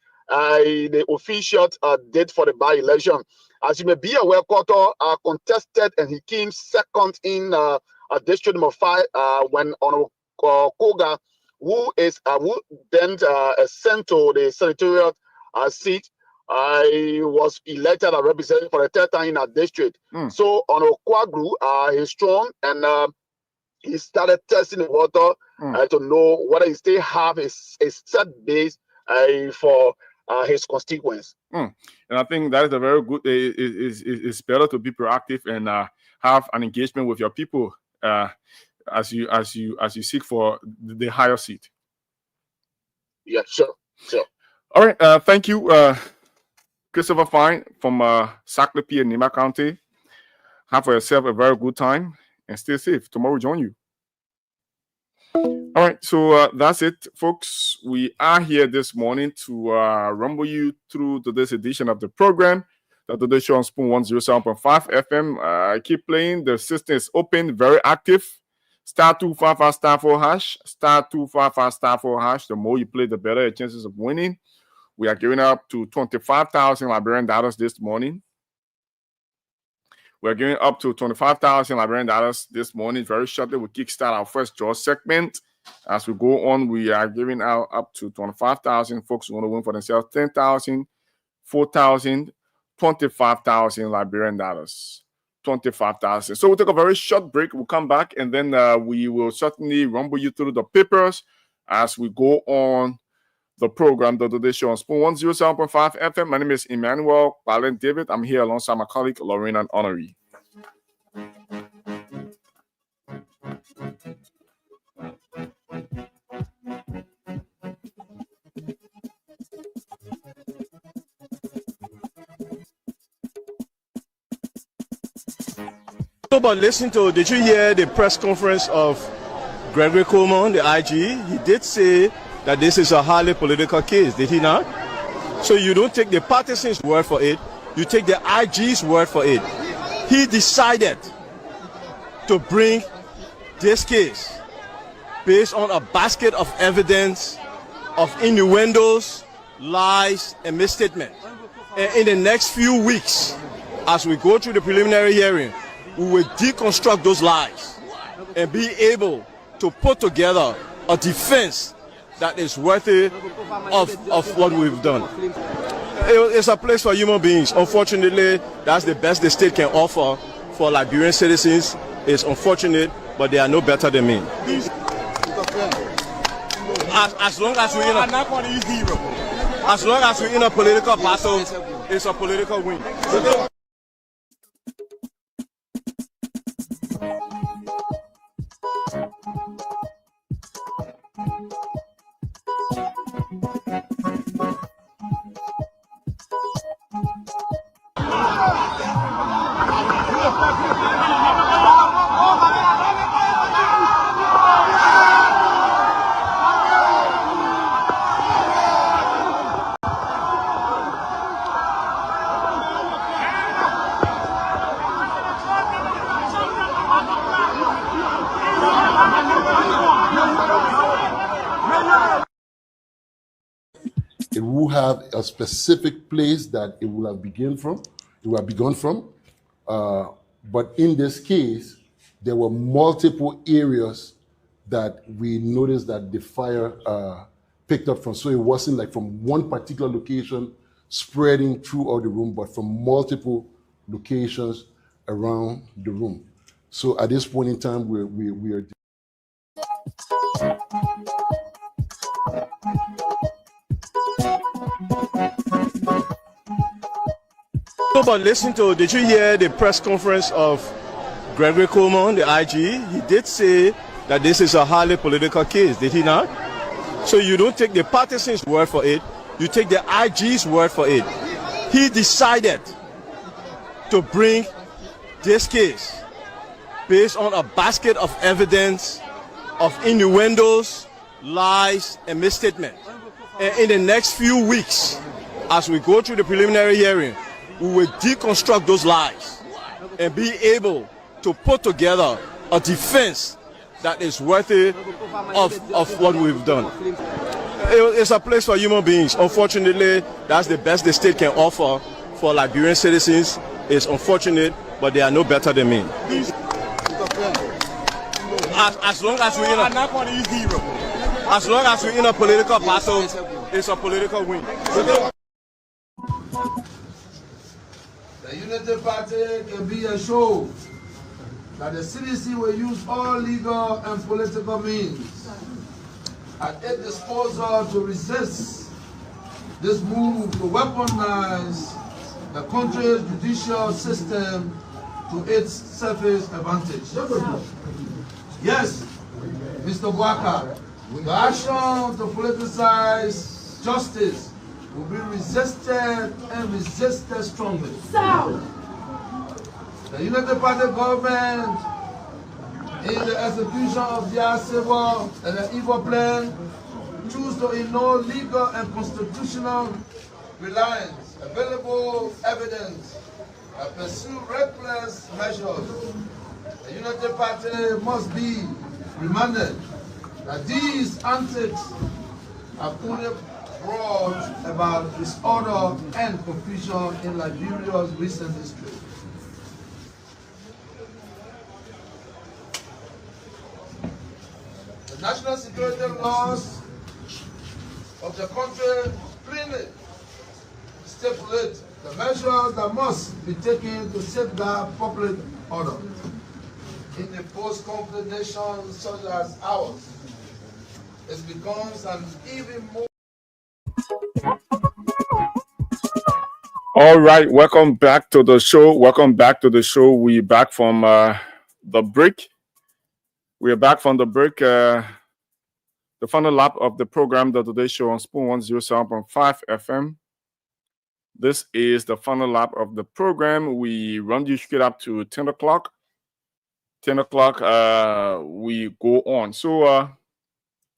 official date for the by-election. As you may be aware, Koto contested and he came second in district number 5 when Honorable Koga, who then sent to the senatorial seat, was elected a representative for the third time in our district. So Honorable Kwaglu is strong, and he started testing the water to know whether he still have a set base for his constituents. And I think that is a very good. It's better to be proactive and have an engagement with your people as you seek for the higher seat. Yeah, sure. All right. Thank you, Christopher Fine from Saclapie in Nimba County. Have for yourself a very good time and stay safe. Tomorrow we'll join you. All right, so that's it, folks. We are here this morning to rumble you through today's edition of the program. The Today Show on Spoon 107.5 FM. I keep playing. The system is open, very active. *255 *4#. *255 *4#. The more you play, the better your chances of winning. We are giving up to 25,000 Liberian dollars this morning. We're giving up to 25,000 Liberian dollars this morning. Very shortly, we kickstart our first draw segment. As we go on, we are giving out up to 25,000. Folks who want to win for themselves 10,000, 4,000, 25,000 Liberian dollars. 25,000. So we'll take a very short break. We'll come back, and then we will certainly rumble you through the papers as we go on the program, the Today Show on Spoon 107.5 FM. My name is Emmanuel Balen David. I'm here alongside my colleague, Lorena Honoree. But listen to, did you hear the press conference of Gregory Coleman, the IG? He did say that this is a highly political case, did he not? So you don't take the partisan's word for it, you take the IG's word for it. He decided to bring this case based on a basket of evidence of innuendos, lies, and misstatements. And in the next few weeks, as we go through the preliminary hearing, we will deconstruct those lies and be able to put together a defense that is worthy of what we've done. It's a place for human beings. Unfortunately, that's the best the state can offer for Liberian citizens. It's unfortunate, but they are no better than me. As long as we're in a political battle, it's a political win. have a specific place that it will have begun from. It will have begun from. But in this case, there were multiple areas that we noticed that the fire picked up from. So it wasn't like from one particular location spreading throughout the room, but from multiple locations around the room. So at this point in time, we are. No, but listen to, did you hear the press conference of Gregory Coleman, the IG? He did say that this is a highly political case, did he not? So you don't take the partisans' word for it, you take the IG's word for it. He decided to bring this case based on a basket of evidence of innuendos, lies, and misstatements. And in the next few weeks, as we go through the preliminary hearing, we will deconstruct those lies and be able to put together a defense that is worthy of what we've done. It's a place for human beings. Unfortunately, that's the best the state can offer for Liberian citizens. It's unfortunate, but they are no better than me. As long as we're in a political battle, it's a political win. The Unity Party can be assured that the CDC will use all legal and political means at its disposal to resist this move to weaponize the country's judicial system to its selfish advantage. Yes, Mr. Waka, the action to politicize justice will be resisted and resisted strongly. The United Party government, in the execution of their civil and evil plan, choose to ignore legal and constitutional reliance, available evidence, and pursue reckless measures. The United Party must be reminded that these antics have only brought about disorder and confusion in Liberia's recent history. The national security laws of the country plainly stipulate the measures that must be taken to safeguard public order. In the post-conflict nation such as ours, it becomes an even more. All right, welcome back to the show. Welcome back to the show. We're back from the break. We're back from the break. The final lap of the program, the Today Show on Spoon 107.5 FM. This is the final lap of the program. We run you straight up to 10 o'clock. 10 o'clock, we go on. So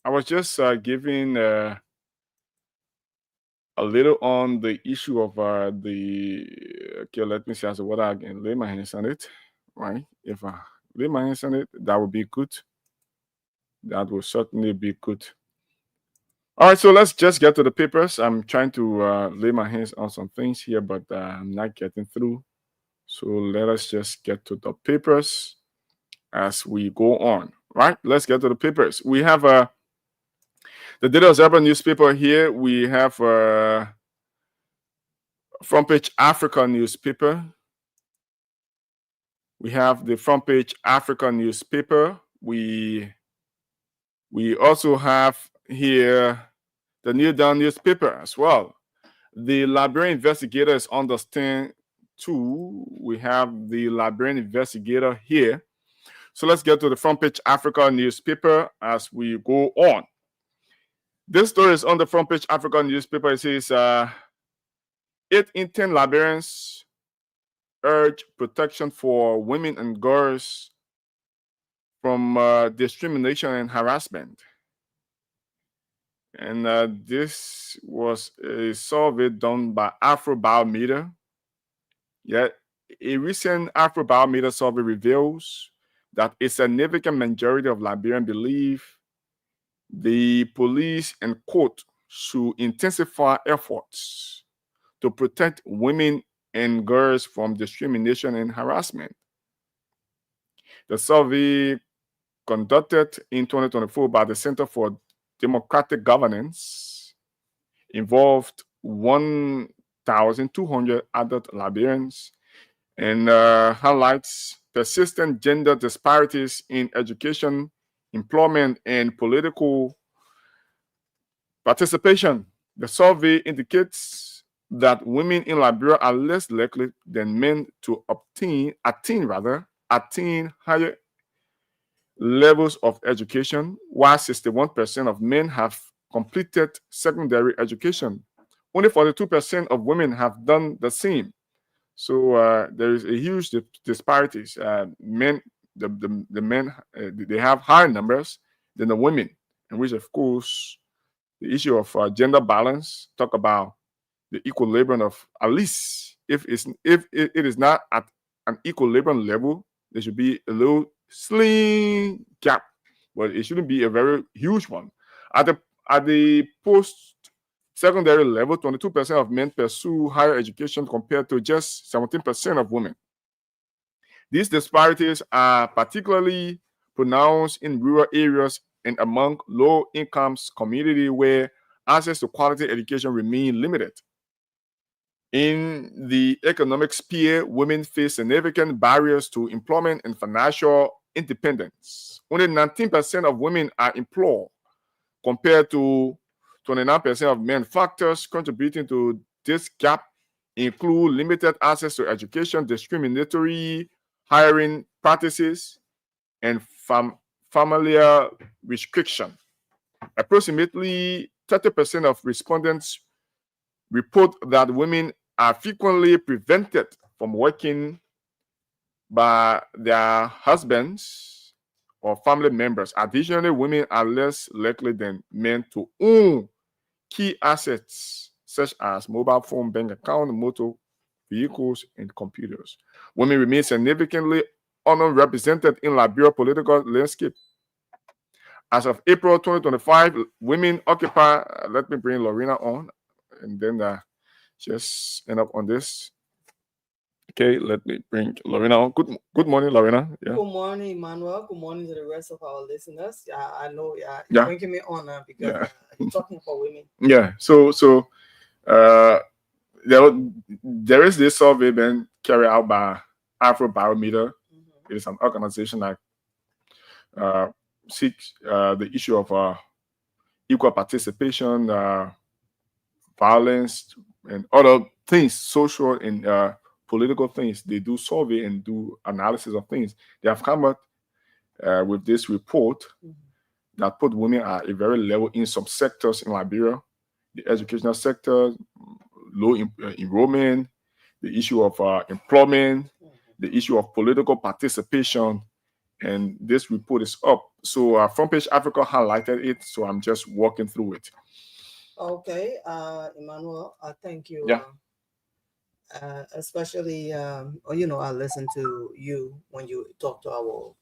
I was just giving a little on the issue of okay, let me see as what I can lay my hands on it, right? If I lay my hands on it, that would be good. That will certainly be good. All right, so let's just get to the papers. I'm trying to lay my hands on some things here, but I'm not getting through. So let us just get to the papers as we go on, right? Let's get to the papers. We have the Daily Observer newspaper here. We have Front Page Africa newspaper. We have the Front Page Africa newspaper. We also have here the New Dawn newspaper as well. The Liberian investigator is on the stand too. We have the Liberian investigator here. So let's get to the Front Page Africa newspaper as we go on. This story is on the Front Page Africa newspaper. It says 8 in 10 Liberians urge protection for women and girls from discrimination and harassment. And this was a survey done by Afrobarometer. Yet a recent Afrobarometer survey reveals that a significant majority of Liberians believe the police and court should intensify efforts to protect women and girls from discrimination and harassment. The survey conducted in 2024 by the Center for Democratic Governance involved 1,200 adult Liberians and highlights persistent gender disparities in education, employment, and political participation. The survey indicates that women in Liberia are less likely than men to attain higher levels of education, while 61% of men have completed secondary education. Only 42% of women have done the same. So there is a huge disparities. The men they have higher numbers than the women, in which, of course, the issue of gender balance talk about the equilibrium of, at least if it is not at an equilibrium level, there should be a little slim gap, but it shouldn't be a very huge one. At the post-secondary level, 22% of men pursue higher education compared to just 17% of women. These disparities are particularly pronounced in rural areas and among low-income communities where access to quality education remains limited. In the economic sphere, women face significant barriers to employment and financial independence. Only 19% of women are employed, compared to 29% of men. Factors contributing to this gap include limited access to education, discriminatory hiring practices, and familiar restriction. Approximately 30% of respondents report that women are frequently prevented from working by their husbands or family members. Additionally, women are less likely than men to own key assets such as mobile phone, bank account, motor vehicles, and computers. Women remain significantly underrepresented in Liberia political landscape. As of April 2025, women occupy, let me bring Lorena on, and then just end up on this. Okay, let me bring Lorena on. Good morning, Lorena. Yeah. Good morning, Emmanuel. Good morning to the rest of our listeners. I know you're bringing me on because you're talking about women. Yeah. So there is this survey being carried out by Afrobarometer. It is an organization that seeks the issue of equal participation, violence, and other things, social and political things. They do survey and do analysis of things. They have come up with this report that put women at a very level in some sectors in Liberia, the educational sector, low enrollment, the issue of employment, the issue of political participation, and this report is up. So Front Page Africa highlighted it, so I'm just walking through it. Okay, Emmanuel, thank you. Yeah. Especially, I listen to you when you talk to our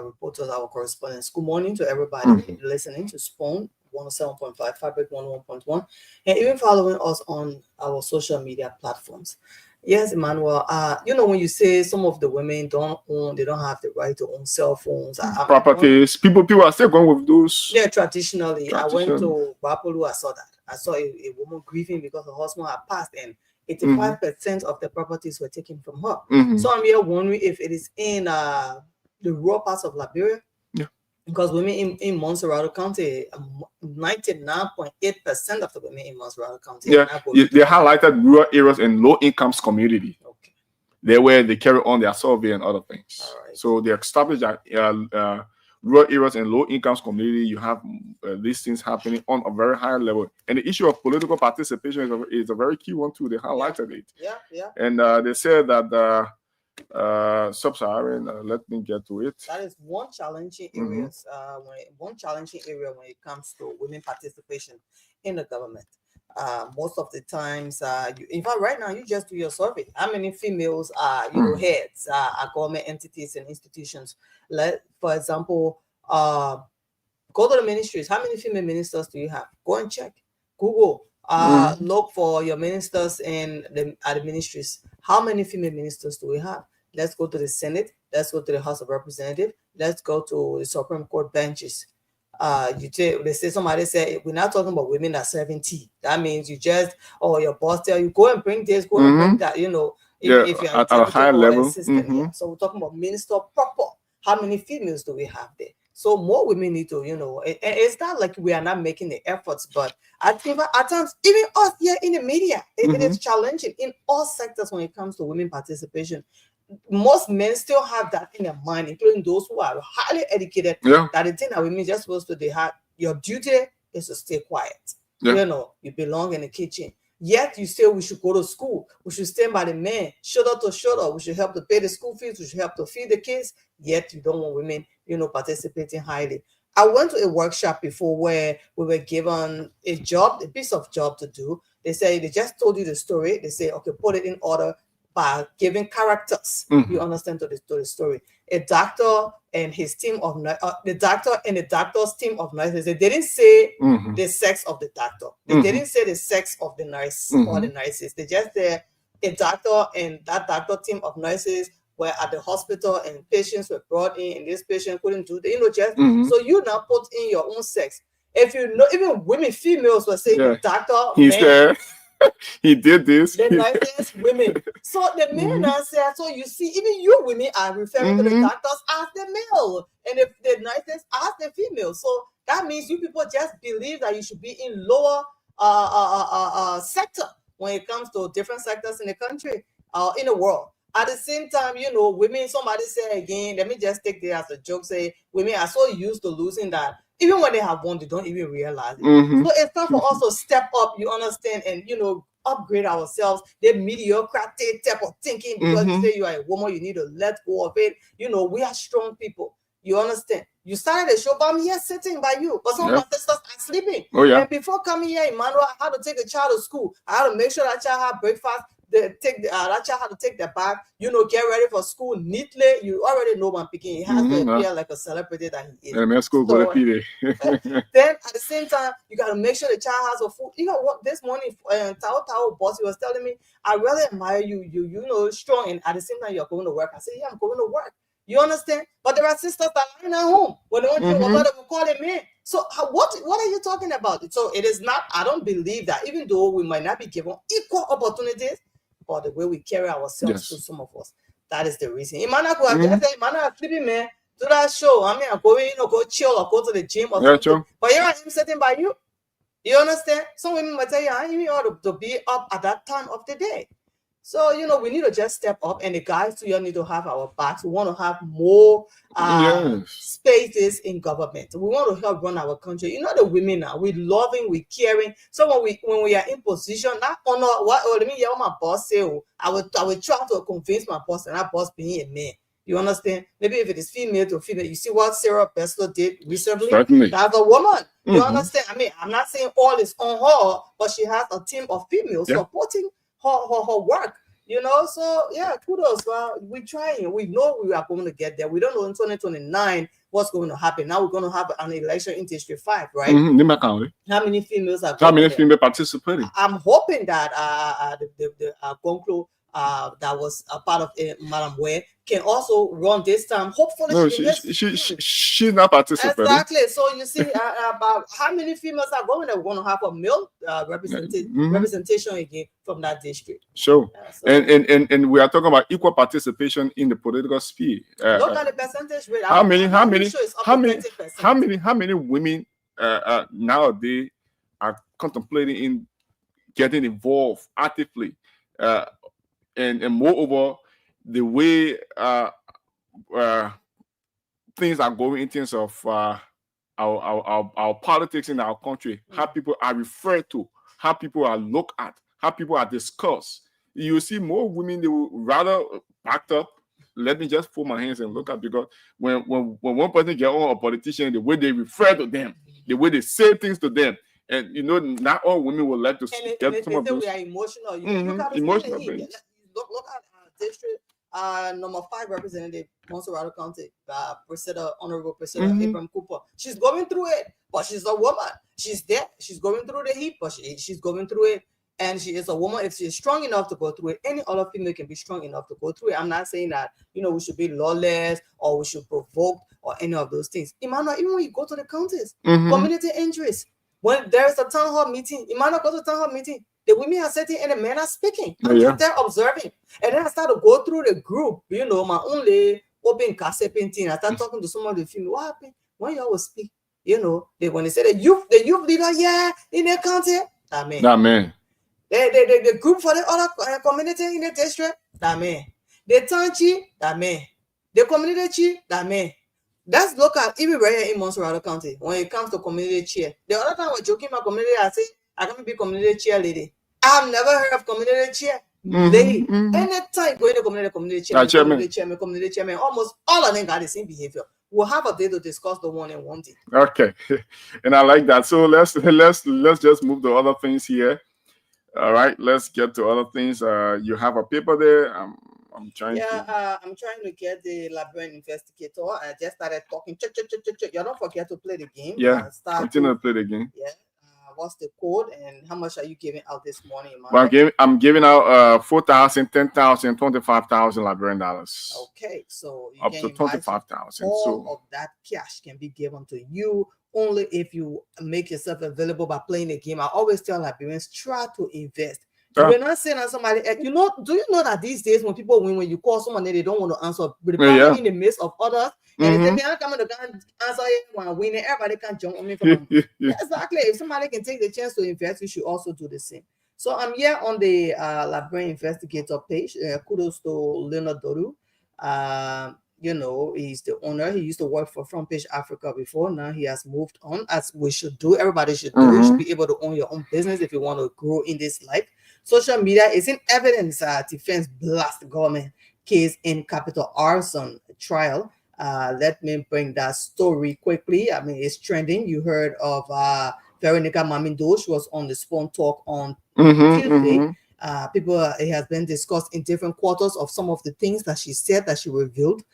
reporters, our correspondents. Good morning to everybody listening to Spoon 107.5, Fabric 101.1, and even following us on our social media platforms. Yes, Emmanuel. When you say some of the women they don't have the right to own cell phones, properties. People are still going with those. Yeah, traditionally. I went to Bapolu. I saw that. I saw a woman grieving because her husband had passed, and 85% of the properties were taken from her. So I'm here wondering if it is in the rural parts of Liberia. Yeah. Because women in Montserrat County, 99.8% of the women in Montserrat County. Yeah, they highlighted rural areas and low-income community. Okay. They where they carry on their survey and other things. All right. So they established that rural areas and low-income community, you have these things happening on a very high level. And the issue of political participation is a very key one too. They highlighted it. Yeah. And they said that sub-Saharan, let me get to it. That is one challenging area. One challenging area when it comes to women participation in the government. Most of the times, in fact, right now you just do your survey. How many females are heads are government entities and institutions? For example, go to the ministries. How many female ministers do you have? Go and check. Google, look for your ministers in the ministries. How many female ministers do we have? Let's go to the Senate. Let's go to the House of Representatives. Let's go to the Supreme Court benches. Somebody say we're not talking about women that serving tea. That means you just your boss tell you go and bring this, go and bring that. If you're at a high level. assistant, so we're talking about minister proper. How many females do we have there? So more women need to, it's not like we are not making the efforts, but I think at times, even us here in the media, it is challenging in all sectors when it comes to women participation. Most men still have that in their mind, including those who are highly educated, that the thing that women just supposed to, they have, your duty is to stay quiet. You belong in the kitchen. Yet you say we should go to school. We should stand by the men, shoulder to shoulder. We should help to pay the school fees. We should help to feed the kids. Yet you don't want women, participating highly. I went to a workshop before where we were given a piece of job to do. They just told you the story. They say, okay, put it in order by giving characters. You understand to the story. A doctor and his team of the doctor and the doctor's team of nurses. They didn't say the sex of the doctor. They didn't say the sex of the nurse or the nurses. They just said a doctor and that doctor team of nurses were at the hospital and patients were brought in and this patient couldn't do the, so you now put in your own sex. If even women, females were saying the doctor, he's there. He did this. The nicest women. So the men now say, so you see, even you women are referring to the doctors as the male, and if the nicest as the female. So that means you people just believe that you should be in lower sector when it comes to different sectors in the country, in the world. At the same time, women, somebody say again, let me just take this as a joke, say women are so used to losing that even when they have won, they don't even realize it. So it's time for us to step up, you understand, and upgrade ourselves. The mediocrity type of thinking, because you say you are a woman, you need to let go of it. We are strong people. You understand? You started a show, but I'm here sitting by you. But some of my sisters are sleeping. And before coming here, Emmanuel, I had to take a child to school. I had to make sure that child had breakfast. That child had to take their bag, get ready for school neatly. You already know I'm picking. He has to appear like a celebrity that he is. Then at the same time, you got to make sure the child has a food. What this morning, Tao boss, he was telling me, I really admire you. You strong, and at the same time, you're going to work. I said, yeah, I'm going to work. You understand? But there are sisters that are lying at home. When they want to water, they will call them in. So what are you talking about? So it is not, I don't believe that, even though we might not be given equal opportunities, but the way we carry ourselves to some of us, that is the reason. Imana go sleeping man do that show. I mean, I'm going, go chill or go to the gym or something. But here I am sitting by you. You understand? Some women might tell you, you ought to be up at that time of the day. So, we need to just step up, and the guys too, need to have our backs. We want to have more spaces in government. We want to help run our country. The women now, we loving, we caring. So when we are in position, not honor let me hear what my boss say. I will try to convince my boss, and that boss being a man. You understand? Maybe if it is female to female, you see what Sarah Bessler did recently? Certainly. That's a woman. You understand? I mean, I'm not saying all is on her, but she has a team of females supporting her work, so kudos. We're trying. We know we are going to get there. We don't know in 2029 what's going to happen. Now we're going to have an election in District 5, right? Nimba County. How many females are How many female participating? I'm hoping that the Gonklo that was a part of Madam Ware can also run this time. Hopefully, no, she's not participating. Exactly. So you see, about how many females are going? We're going to have a male representation again from that district. Sure. And we are talking about equal participation in the political sphere. Look at the percentage rate. How many women nowadays are contemplating in getting involved actively? And moreover, the way things are going in terms of our politics in our country, how people are referred to, how people are looked at, how people are discussed. You see more women, they will rather back up. Let me just put my hands and look at, because when one person get on a politician, the way they refer to them, the way they say things to them, and not all women will like to get some of those. We are emotional. Emotional things. Look at district number 5 representative, Montserrat County, Honorable President Abraham Cooper. She's going through it, but she's a woman. She's there. She's going through the heat, but she's going through it. And she is a woman. If she's strong enough to go through it, any other female can be strong enough to go through it. I'm not saying that, we should be lawless or we should provoke or any of those things. Emmanuel, even when you go to the counties, community interest, when there's a town hall meeting, Emmanuel, go to the town hall meeting, the women are sitting and the men are speaking. I'm just there observing. And then I start to go through the group, my only open gossiping thing. I start talking to some of the female. What happened? When y'all will speak, when they say the youth leader, in the county, Amen. The group for the other community in the district, the town chief, the community chief, That's local everywhere in Montserrat County when it comes to community chair. The other time I was joking my community, I say, I can be community chair lady. I've never heard of community chair lady. Anytime going to community chairman, almost all of them got the same behavior. We'll have a day to discuss the one and one day. Okay. And I like that. So let's just move to other things here. All right, let's get to other things. You have a paper there. I'm trying to get the librarian investigator. I just started talking. You don't forget to play the game. Yeah, continue to play the game. Yeah. What's the code and how much are you giving out this morning? Well, I'm giving out 4,000, 10,000, 25,000 librarian dollars. Okay, so you up to 25,000. All of that cash can be given to you only if you make yourself available by playing the game. I always tell librarians, try to invest. We're not saying that somebody, do you know that these days when people win, when you call someone they don't want to answer, but they're in the midst of others, and if they are coming to answer it when winning, everybody can jump on me from them. Exactly. If somebody can take the chance to invest, you should also do the same. So I'm here on the librarian investigator page. Kudos to Leonard Doru. He's the owner. He used to work for Front Page Africa before. Now he has moved on, as we should do. Everybody should do. You should be able to own your own business if you want to grow in this life. Social media is in evidence. Defense blast government case in capital arson trial. Let me bring that story quickly. I mean, it's trending. You heard of Veronica Mamindo. She was on the Spawn Talk on Tuesday. It has been discussed in different quarters of some of the things that she said, that she revealed.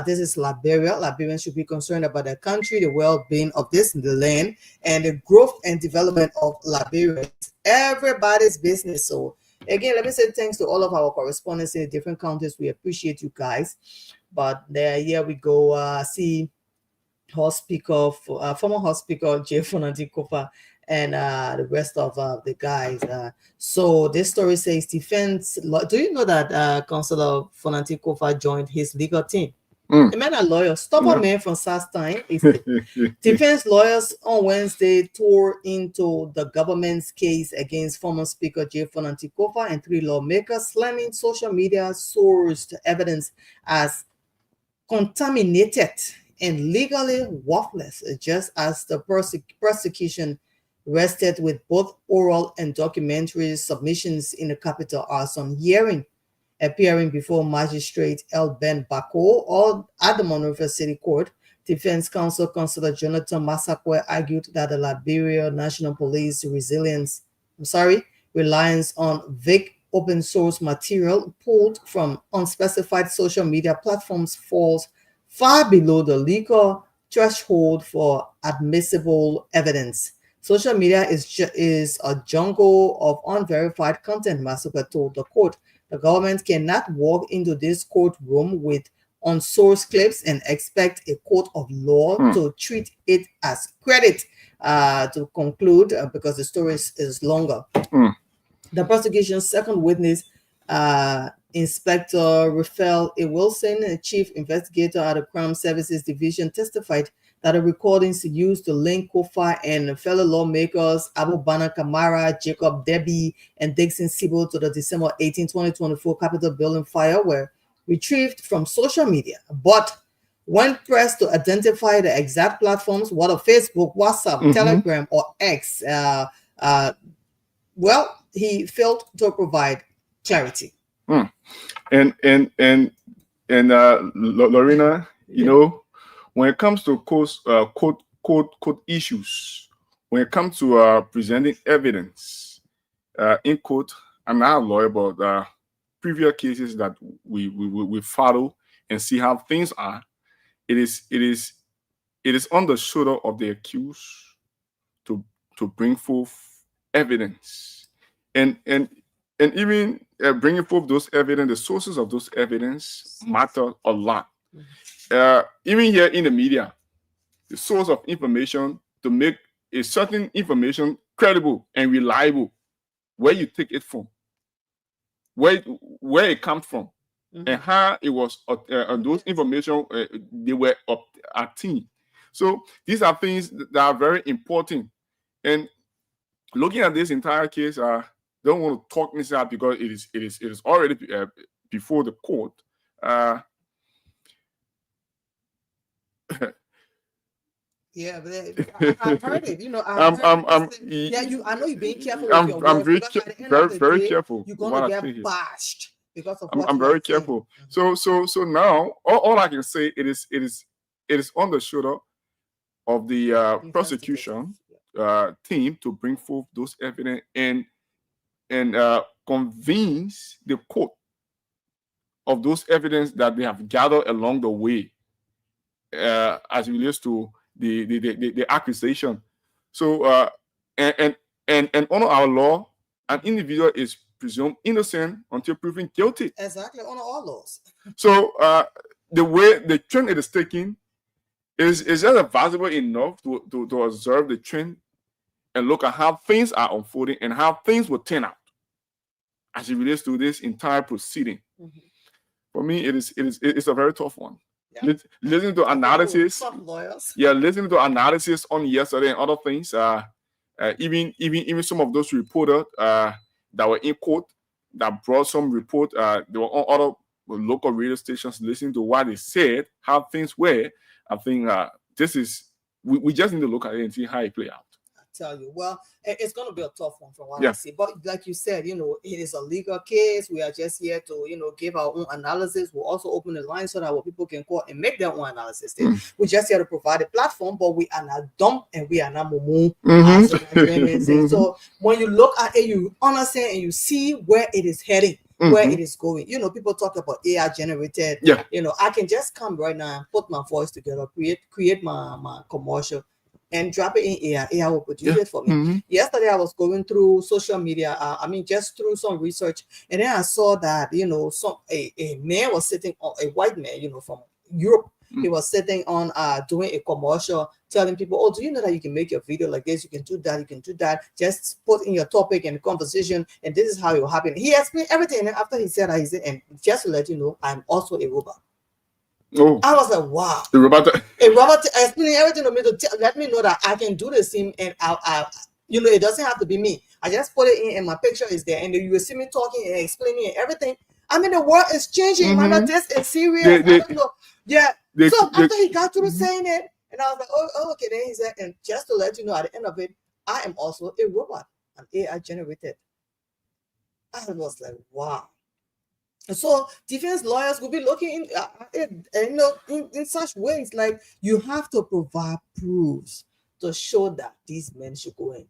This is Liberia. Liberians should be concerned about the country, the well-being of the land, and the growth and development of Liberia. It's everybody's business. So again, let me say thanks to all of our correspondents in the different counties. We appreciate you guys. But here we go. See House Speaker, former House Speaker J. Fonanti Kofa, and the rest of the guys. So this story says defense. Do you know that Councillor Fonanti Kofa joined his legal team? A man, a lawyer, stubborn man from South Time. Defense lawyers on Wednesday tore into the government's case against former Speaker J. Fonanti Kofa and 3 lawmakers, slamming social media sourced evidence as contaminated and legally worthless, just as the prosecution rested with both oral and documentary submissions in the capital arson hearing. Appearing before Magistrate L. Ben Bako or at the Monrovia City Court, Defense Counsel Councillor Jonathan Masakwe argued that the Liberia National Police reliance on vague open source material pulled from unspecified social media platforms falls far below the legal threshold for admissible evidence. Social media is a jungle of unverified content, Masakwe told the court. The government cannot walk into this courtroom with unsourced clips and expect a court of law to treat it as credit. To conclude, because the story is longer. The prosecution's second witness, Inspector Raphael A. Wilson, a chief investigator at the Crime Services Division, testified that the recordings used to link Kofa and fellow lawmakers Abu Bana Kamara, Jacob Debbie, and Dixon Sibo to the December 18, 2024 Capitol building fire were retrieved from social media. But when pressed to identify the exact platforms, whether Facebook, WhatsApp, Telegram, or X, he failed to provide clarity. And Lorena, you know, when it comes to court issues, when it comes to presenting evidence in court, I'm not a lawyer, but previous cases that we follow and see how things are, it is on the shoulder of the accused to bring forth evidence, and even bringing forth those evidence, the sources of those evidence matter a lot. Even here in the media, the source of information to make a certain information credible and reliable, where you take it from, where it comes from, and how it was those information they were obtained. So these are things that are very important. And looking at this entire case, I don't want to talk this out because it is already before the court. Yeah, but I've heard it. You know, I know you're being careful with your words because at the end of the very day, careful. you're gonna get bashed because of what I'm very careful. So now all I can say it is on the shoulder of the prosecution team to bring forth those evidence and convince the court of those evidence that they have gathered along the way as it relates to the accusation. So and under our law, an individual is presumed innocent until proven guilty. Exactly, under all laws. So the way the trend it is taking is just advisable enough to observe the trend and look at how things are unfolding and how things will turn out as it relates to this entire proceeding. For me, it's a very tough one. Yeah. Listening to analysis, listening to analysis on yesterday and other things. Even some of those reporters that were in court that brought some report. They were on other local radio stations listening to what they said, how things were. I think this is we just need to look at it and see how it play out. Tell you, well, it's going to be a tough one from what I see, but like you said, you know, it is a legal case. We are just here to, you know, give our own analysis. We'll also open the line so that our people can call and make their own analysis. We're just here to provide a platform, but we are not dumb and we are not mumu. So when you look at it, you understand and you see where it is heading, where it is going. You know, people talk about AI generated. You know, I can just come right now and put my voice together, create my commercial and drop it in AI. AI will produce it for me. Yesterday, I was going through social media. Just through some research, and then I saw that, you know, a man was sitting on, a white man, you know, from Europe. He was sitting on doing a commercial, telling people, "Oh, do you know that you can make your video like this? You can do that. You can do that. Just put in your topic and conversation, and this is how it will happen." He explained everything, and after he said that, he said, "And just to let you know, I'm also a robot." Oh. I was like, wow. A robot explaining everything to me to let me know that I can do the same, and I you know, it doesn't have to be me. I just put it in and my picture is there, and then you will see me talking and explaining and everything. I mean, the world is changing. Man, this is serious. I don't know. So after he got through saying it, and I was like, oh, okay. Then he said, and just to let you know, at the end of it, I am also a robot, an AI generated. I was like, wow. So defense lawyers will be looking in such ways, like you have to provide proofs to show that these men should go in.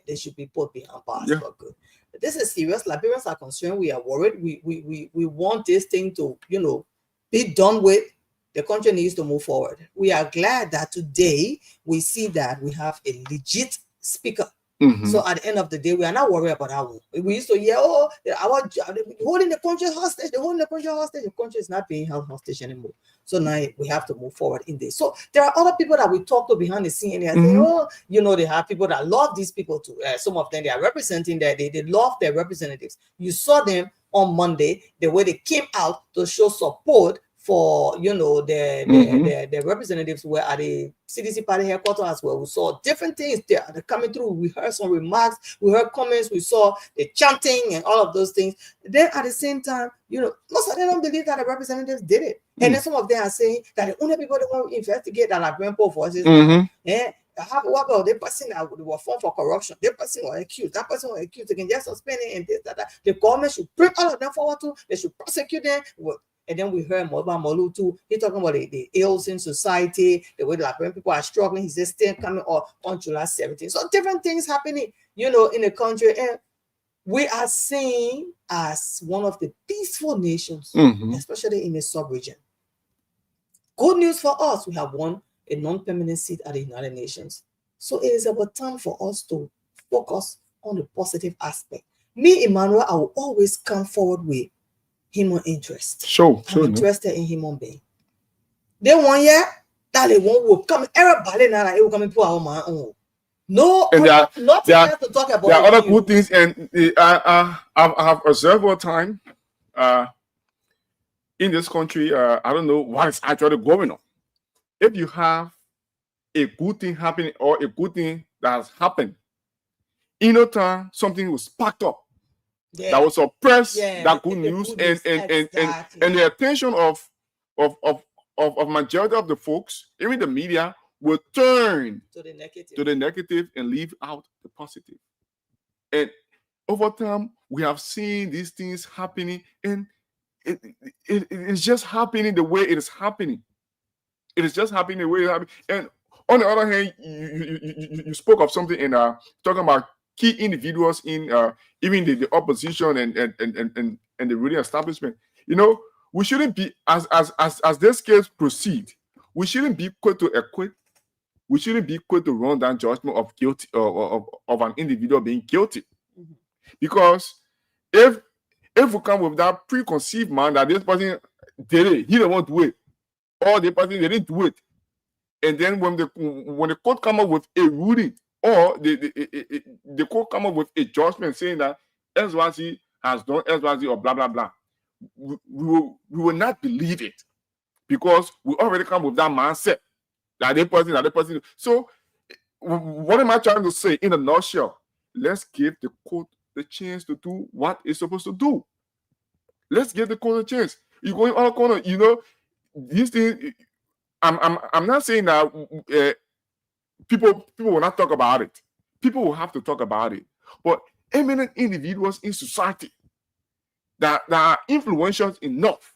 They should be put behind bars for good. This is serious. Liberians are concerned. We are worried. We want this thing to, you know, be done with. The country needs to move forward. We are glad that today we see that we have a legit speaker. So at the end of the day, we are not worried about that one. We used to hear, oh, holding the country hostage. They're holding the country hostage. The country is not being held hostage anymore. So now we have to move forward in this. So there are other people that we talk to behind the scene, and they say, oh, you know, they have people that love these people too. Some of them, they are representing that they love their representatives. You saw them on Monday, the way they came out to show support for, you know, the representatives were at the CDC party headquarters as well. We saw different things there coming through. We heard some remarks, we heard comments, we saw the chanting and all of those things. Then at the same time, you know, most of them don't believe that the representatives did it. And then some of them are saying that the only people that want to investigate are like grandpa voices. What about the person that were formed for corruption? The person was accused. That person was accused. They can just suspend it and this, that. The government should bring all of them forward too. They should prosecute them. And then we heard Moba Molu too. He talking about the ills in society, the way that when people are struggling, he's just still coming on July 17th. So different things happening, you know, in the country. And we are seen as one of the peaceful nations, especially in the sub-region. Good news for us, we have won a non-permanent seat at the United Nations. So it is about time for us to focus on the positive aspect. Me, Emmanuel, I will always come forward with human interest. I'm interested in human being. They want that they won't come. Everybody now it will come and put our man on. No, and nothing else to talk about. There are other good things, and I have observed over time in this country. I don't know what is actually going on. If you have a good thing happening or a good thing that has happened, in no time something was sparked up that will suppress that good news, and the attention of majority of the folks, even the media, will turn to the negative and leave out the positive. And over time, we have seen these things happening, and it's just happening the way it is happening. It is just happening the way it happening. And on the other hand, you spoke of something in talking about key individuals in even the opposition and the ruling establishment. You know, we shouldn't be as this case proceed. We shouldn't be quick to acquit. We shouldn't be quick to run down judgment of guilty of an individual being guilty, because if we come with that preconceived mind that this person did it, he don't want to do it, or the person they didn't do it, and then when the court come up with a ruling, or the court come up with a judgment saying that XYZ has done XYZ or blah blah blah, we will not believe it, because we already come with that mindset that the person. So what am I trying to say in a nutshell? Let's give the court the chance to do what it's supposed to do. Let's give the court a chance. You're going all corner, you know, these things. I'm not saying that people will not talk about it. People will have to talk about it. But eminent individuals in society that are influential enough.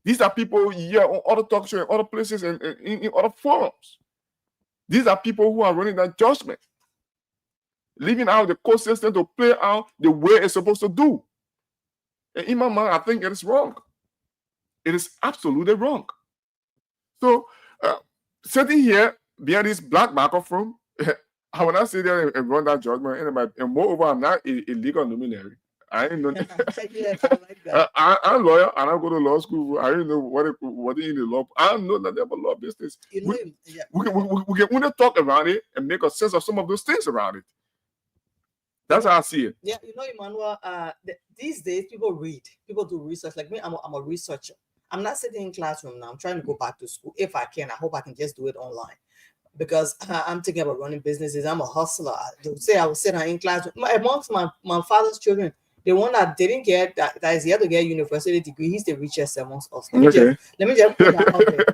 These are people here on other talk shows, other places, and in other forums. These are people who are running that judgment, leaving out the court system to play out the way it's supposed to do. And in my mind, I think it is wrong. It is absolutely wrong. So, sitting here behind this black microphone, I will not sit there and run that judgment. And moreover, I'm not a legal luminary. I ain't know. I'm a lawyer, and I go to law school. I didn't know what in the law. I don't know nothing about law business. You know, we can only talk around it and make a sense of some of those things around it. That's how I see it. Yeah, you know, Emmanuel, these days people read, people do research. Like me, I'm a researcher. I'm not sitting in classroom now. I'm trying to go back to school. If I can, I hope I can just do it online, because I'm thinking about running businesses. I'm a hustler. They would say I will sit in classroom. Amongst my father's children, the one that didn't get that is yet to get a university degree, he's the richest amongst us. Let me just put that out there.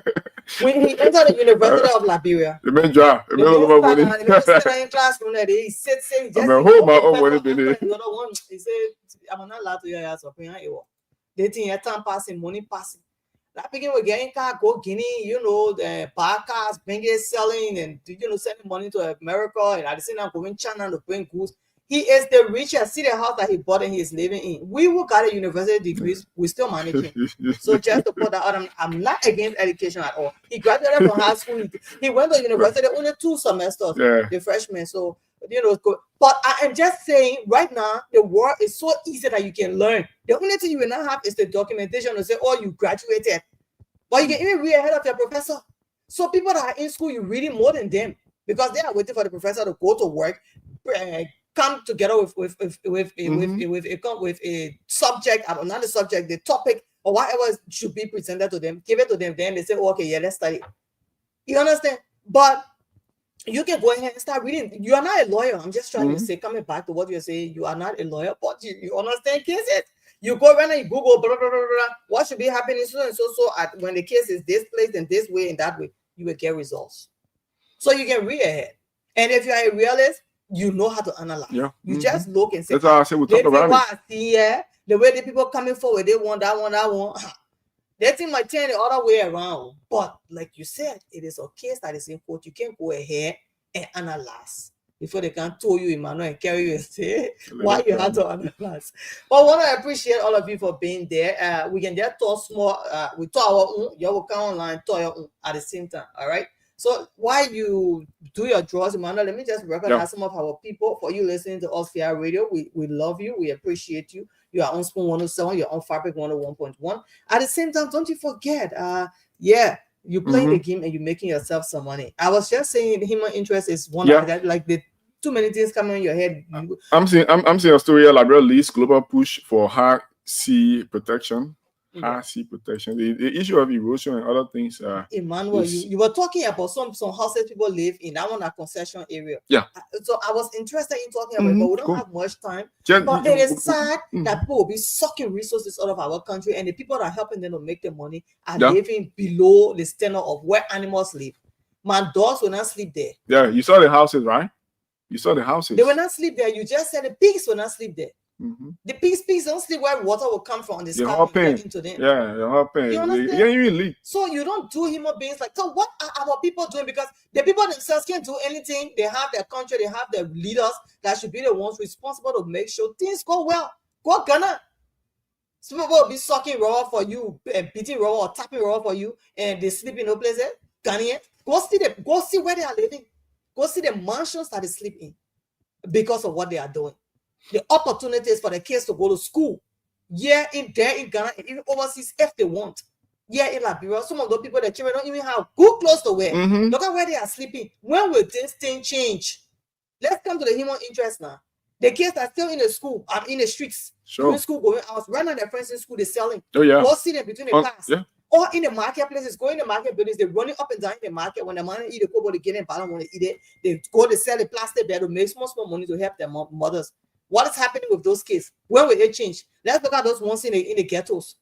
When he entered the University of Liberia, the man sit in classroom there. He sits in. He said, "I'm not allowed to hear your they think time passing, money passing. That begin with getting car, go Guinea, you know, the cars, bring it, selling, and sending money to America, and at the same time going China to bring goods. He is the richest. See the house that he bought and he's living in. We who got a university degrees, we still managing. So just to put that out, I'm not against education at all. He graduated from high school. He went to university only 2 semesters, the freshman. So, but I am just saying right now, the world is so easy that you can learn. The only thing you will not have is the documentation to say, oh, you graduated. But you can even read ahead of your professor. So people that are in school, you're reading more than them, because they are waiting for the professor to go to work, come together with a subject, another subject, the topic, or whatever should be presented to them, give it to them, then they say, oh, okay, yeah, let's study. You understand? But you can go ahead and start reading. You are not a lawyer. I'm just trying to say, coming back to what you're saying, you are not a lawyer, but you understand cases. You go around and you Google, blah, blah, blah, blah, what should be happening so and so, when the case is this place and this way and that way, you will get results. So you can read ahead. And if you're a realist, you know how to analyze. Yeah. You just look and say, that's how I say we talk about it. The way the people coming forward, they want that one. That thing might turn the other way around. But like you said, it is a case that is in court. You can go ahead and analyze before they can tow you, Emmanuel, and carry you and say why you have to analyze. But I want to appreciate all of you for being there. We can just talk small. We talk our own. You will come online, talk your own at the same time. All right. So while you do your draws, Emmanuel, let me just recognize some of our people for you listening to us via radio. We love you. We appreciate you. You are on Spoon 107. You're on Fabric 101.1. At the same time, don't you forget, you playing the game and you're making yourself some money. I was just saying human interest is one of that, like the too many things coming in your head. I'm seeing a story here, like release global push for high sea protection. High sea protection. The issue of erosion and other things. Emmanuel, you were talking about some houses people live in. That one, a concession area. Yeah. So I was interested in talking about it, but we don't have much time. But it is sad that people will be sucking resources out of our country, and the people that are helping them to make the money are living below the standard of where animals live. Man, dogs will not sleep there. Yeah, you saw the houses, right? You saw the houses. They will not sleep there. You just said the pigs will not sleep there. The pigs don't sleep where water will come from on the sky into them. Yeah, you're hopping. You understand? You leak. So you don't do human beings like. So what are our people doing? Because the people themselves can't do anything. They have their country. They have their leaders that should be the ones responsible to make sure things go well. Go Ghana. Some people will be sucking rubber for you, and beating rubber or tapping rubber for you, and they sleep in no place there. Ghanaian. Go see where they are living. Go see the mansions that they sleep in because of what they are doing. The opportunities for the kids to go to school, in Ghana, and even overseas if they want. In Liberia, some of those people, the children don't even have good clothes to wear. Look at where they are sleeping. When will this thing change? Let's come to the human interest now. The kids are still in the school, in the streets, in school, going out, right now their friends in school, they're selling. Go see them between the class. Or in the marketplaces, go in the market buildings, they're running up and down in the market. When the man eat the kobo, they get in, but don't want to eat it. They go to sell the plastic bag to make small money to help their mothers. What is happening with those kids? When will it change? Let's look at those ones in the ghettos.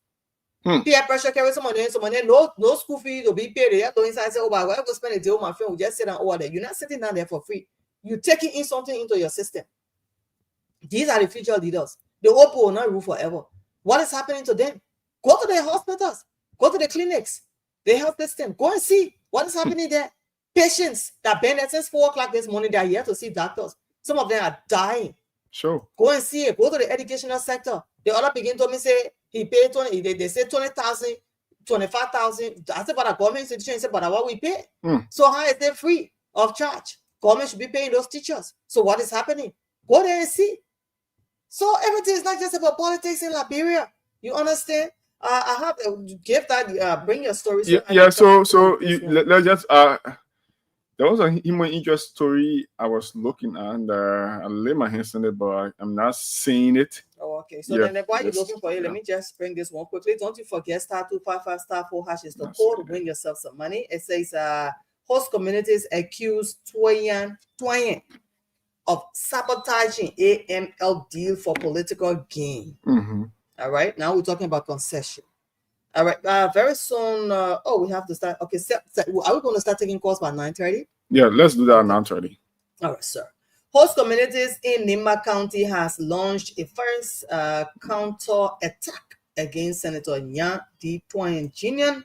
Peer pressure carry some money, no school fee to be paid. They have to inside say, oh, but why go spend a day with my friend? We just sit down over there. You're not sitting down there for free. You're taking in something into your system. These are the future leaders. The OPO will not rule forever. What is happening to them? Go to the hospitals. Go to the clinics. The health system. Go and see what is happening there. Patients that been there since 4 o'clock this morning, they are here to see doctors. Some of them are dying. Sure. Go and see it. Go to the educational sector. The other begin to me say he paid 20. They say 20,000, 25,000. I said, but a government institution. He said, but what we pay. So how is it free of charge? Government should be paying those teachers. So what is happening? Go there and see. So everything is not just about politics in Liberia. You understand? I have to give that. Bring your stories. So let's just there was a human interest story I was looking at, and I lay my hands on it, but I'm not seeing it. Oh, okay. So then while you're looking for it, let me just bring this one quickly. Don't you forget *255*4# is the code to win yourself some money. It says host communities accuse Twain of sabotaging AML deal for political gain. All right. Now we're talking about concession. All right. Very soon. We have to start. Okay. Are we going to start taking calls by 9:30? Yeah, let's do that at 9:30. All right, sir. Host communities in Nimba County has launched a first counter attack against Senator Nyan D. Twain Jr.,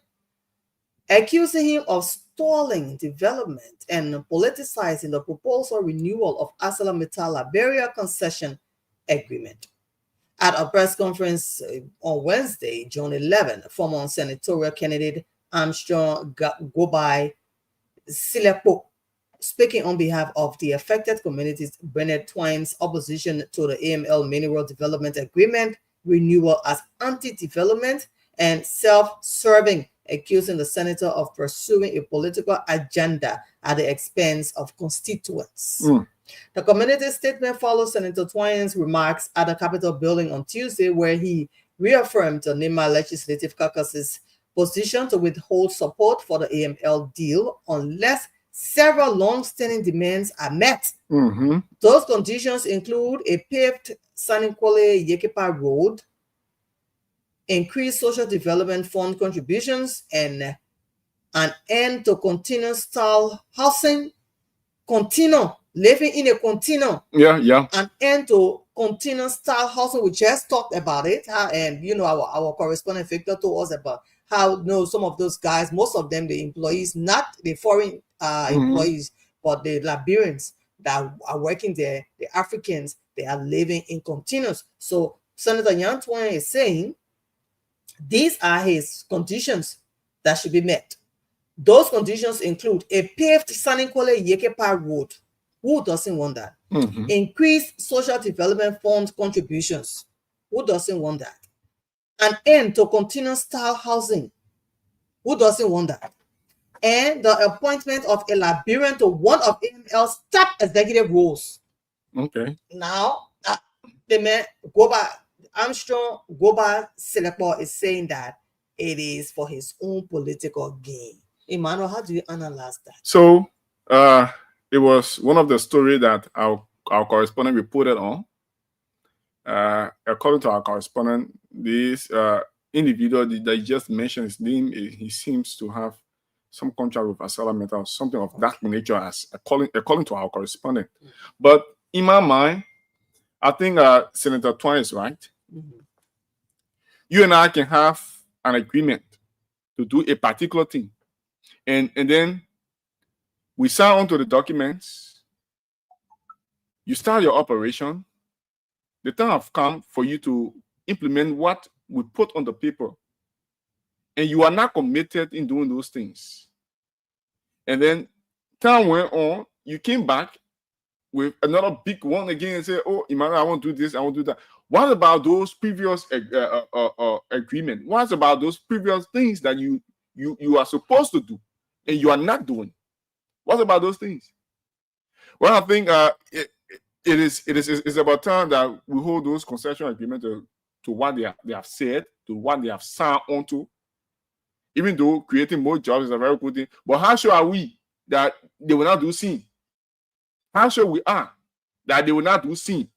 accusing him of stalling development and politicizing the proposal renewal of ArcelorMittal Liberia concession agreement. At a press conference on Wednesday, June 11, former senatorial candidate Armstrong Gobai Silepo, speaking on behalf of the affected communities, Bernard Twine's opposition to the AML Mineral Development Agreement renewal as anti-development and self-serving, accusing the senator of pursuing a political agenda at the expense of constituents. The community statement follows Senator Twine's remarks at the Capitol building on Tuesday, where he reaffirmed the Nimba Legislative Caucus's position to withhold support for the AML deal unless several long-standing demands are met. Those conditions include a paved Sanikwale Yekepa Road, increased social development fund contributions, and an end to continuous style housing, living in a continuum. An end to continuous style housing. We just talked about it, and our correspondent Victor told us about how some of those guys, most of them, the employees, not the foreign employees, but the Liberians that are working there, the Africans, they are living in continuous. So Senator Nyan Twain is saying these are his conditions that should be met. Those conditions include a paved Saninkole Yekepa road. Who doesn't want that? Increased social development fund contributions. Who doesn't want that? An end to continuous style housing. Who doesn't want that? And the appointment of a Liberian to one of AML's top executive roles. Okay. Now, the man Armstrong Goba Selepo is saying that it is for his own political gain. Emmanuel, how do you analyze that? So, it was one of the stories that our correspondent reported on. According to our correspondent, this individual that you just mentioned, his name, he seems to have some contract with Asala Metal or something of that nature, as according to our correspondent. But in my mind, I think Senator Twain is right. You and I can have an agreement to do a particular thing, and then we sign onto the documents. You start your operation. The time has come for you to implement what we put on the paper, and you are not committed in doing those things. And then time went on, you came back with another big one again and say, "Oh, Emmanuel, I want to do this, I want to do that." What about those previous agreement? What about those previous things that you are supposed to do and you are not doing? What about those things? Well, I think it's about time that we hold those concession agreements to what they have said, to what they have signed onto. Even though creating more jobs is a very good thing, but how sure are we that they will not do sin? How sure we are that they will not do sin?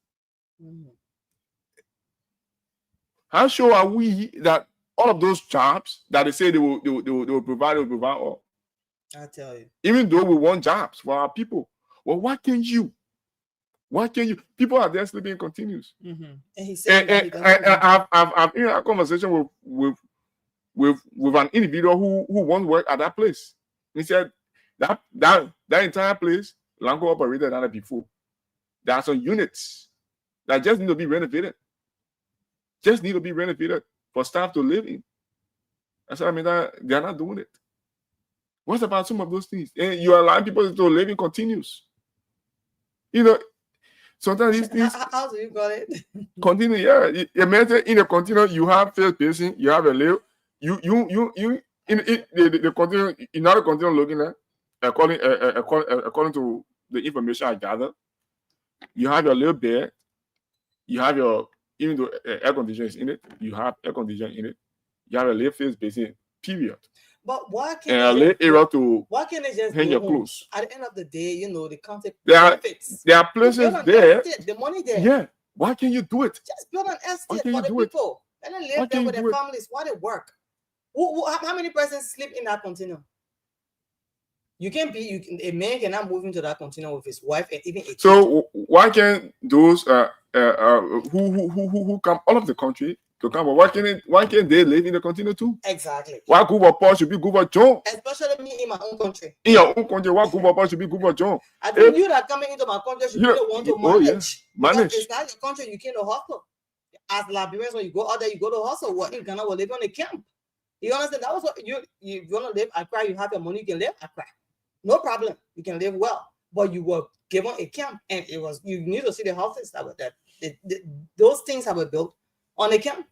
How sure are we that all of those jobs that they say they will provide all? I tell you. Even though we want jobs for our people, well, why can't you? Why can't you? People are there sleeping continues. And he said, I've had a conversation with an individual who wants work at that place. He said that entire place, Lanco operated on it before. There are some units that just need to be renovated. Just need to be renovated for staff to live in. That's what I mean. That they're not doing it. What about some of those things? And you are allowing people to live in continues. You know, sometimes these things. How do you call it? Continue, yeah. Imagine in a continuum, you have first basin, you have a layer. You in the continuum, in other continuum looking at according to the information I gather, you have your little bed, you have your, even though air conditioner is in it, you have air conditioner in it, you have a little face basin, period. But why can't and a little area to they just hang your clothes? At the end of the day, you know, the county there are places there. The money there. Yeah. Why can't you do it? Just build an estate for the people. And then live there with their families while they work. How many persons sleep in that continuum? You can be a man cannot move into that continuum with his wife and even a kid. So why can't those who come all of the country to come? Why can't they live in the continuum too? Exactly. Why group of Paul should be group of John? Especially me in my own country. In your own country, why group of Paul should be group of John? I think you that coming into my country should be the one to manage. Manage. It's not your country, you can't hustle. As Liberians, when you go out there, you go to hustle. What in Ghana will live on a camp. You understand? That was what you want to live Accra, you have your money, you can live Accra. No problem. You can live well. But you were given a camp, and it was you need to see the houses that were those things that were built on a camp.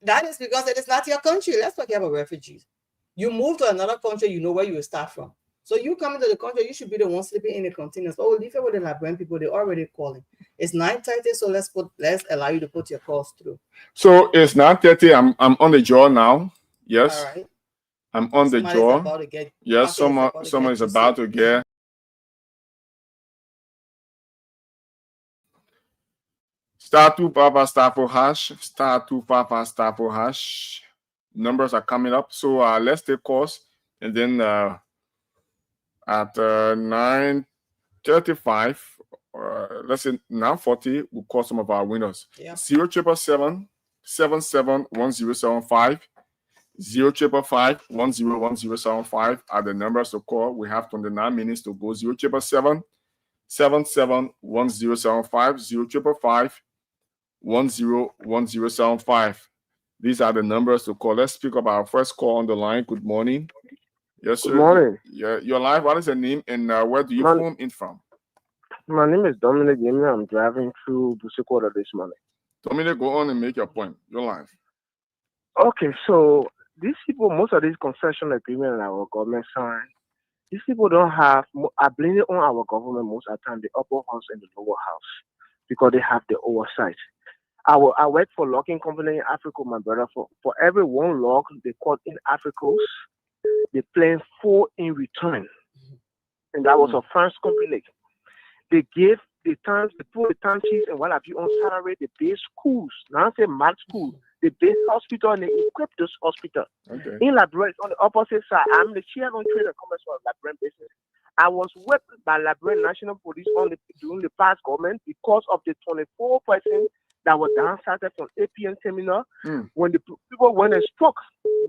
That is because it is not your country. Let's forget about refugees. You move to another country, you know where you will start from. So you come into the country, you should be the one sleeping in the containers. Oh, leave it with the Liberian people. They're already calling. It's 9:30, so let's allow you to put your calls through. So it's 9:30. I'm on the jaw now. Yes. All right. I'm on the jaw. Yes, someone is about to get. Star 255 star 4 hash. Star 255 star 4 hash. Numbers are coming up. So let's take calls, and then at 9:35, let's say 9:40, we'll call some of our winners. Yeah. 0777 771075. 0555 101075 are the numbers to call. We have 29 minutes to go. 0777 771075. 0555 101075. These are the numbers to call. Let's pick up our first call on the line. Good morning. Yes, sir. Good morning. You're live. What is your name and where do you My, phone in from? my name is Dominic Yemi. I'm driving through Busikota this morning. Dominic, go on and make your point. You're live. Okay, so these people, most of these concession agreements our government signed, these people don't have, I blame it on our government most of the time, the upper house and the lower house, because they have the oversight. I work for logging company in Africa, my brother. For every one log they caught in Africa, they claim 4 in return. And that was a first company. They gave the times, they put the time sheets and what have you on salary, they pay schools. Now I say math school, they pay hospital and they equip those hospitals. Okay. In Labrador, on the opposite side, I'm the chair on trade and commerce for Labrador business. I was worked by Labrador National Police during the past government because of the 24 person that were downsized from APN terminal. When the people went and struck,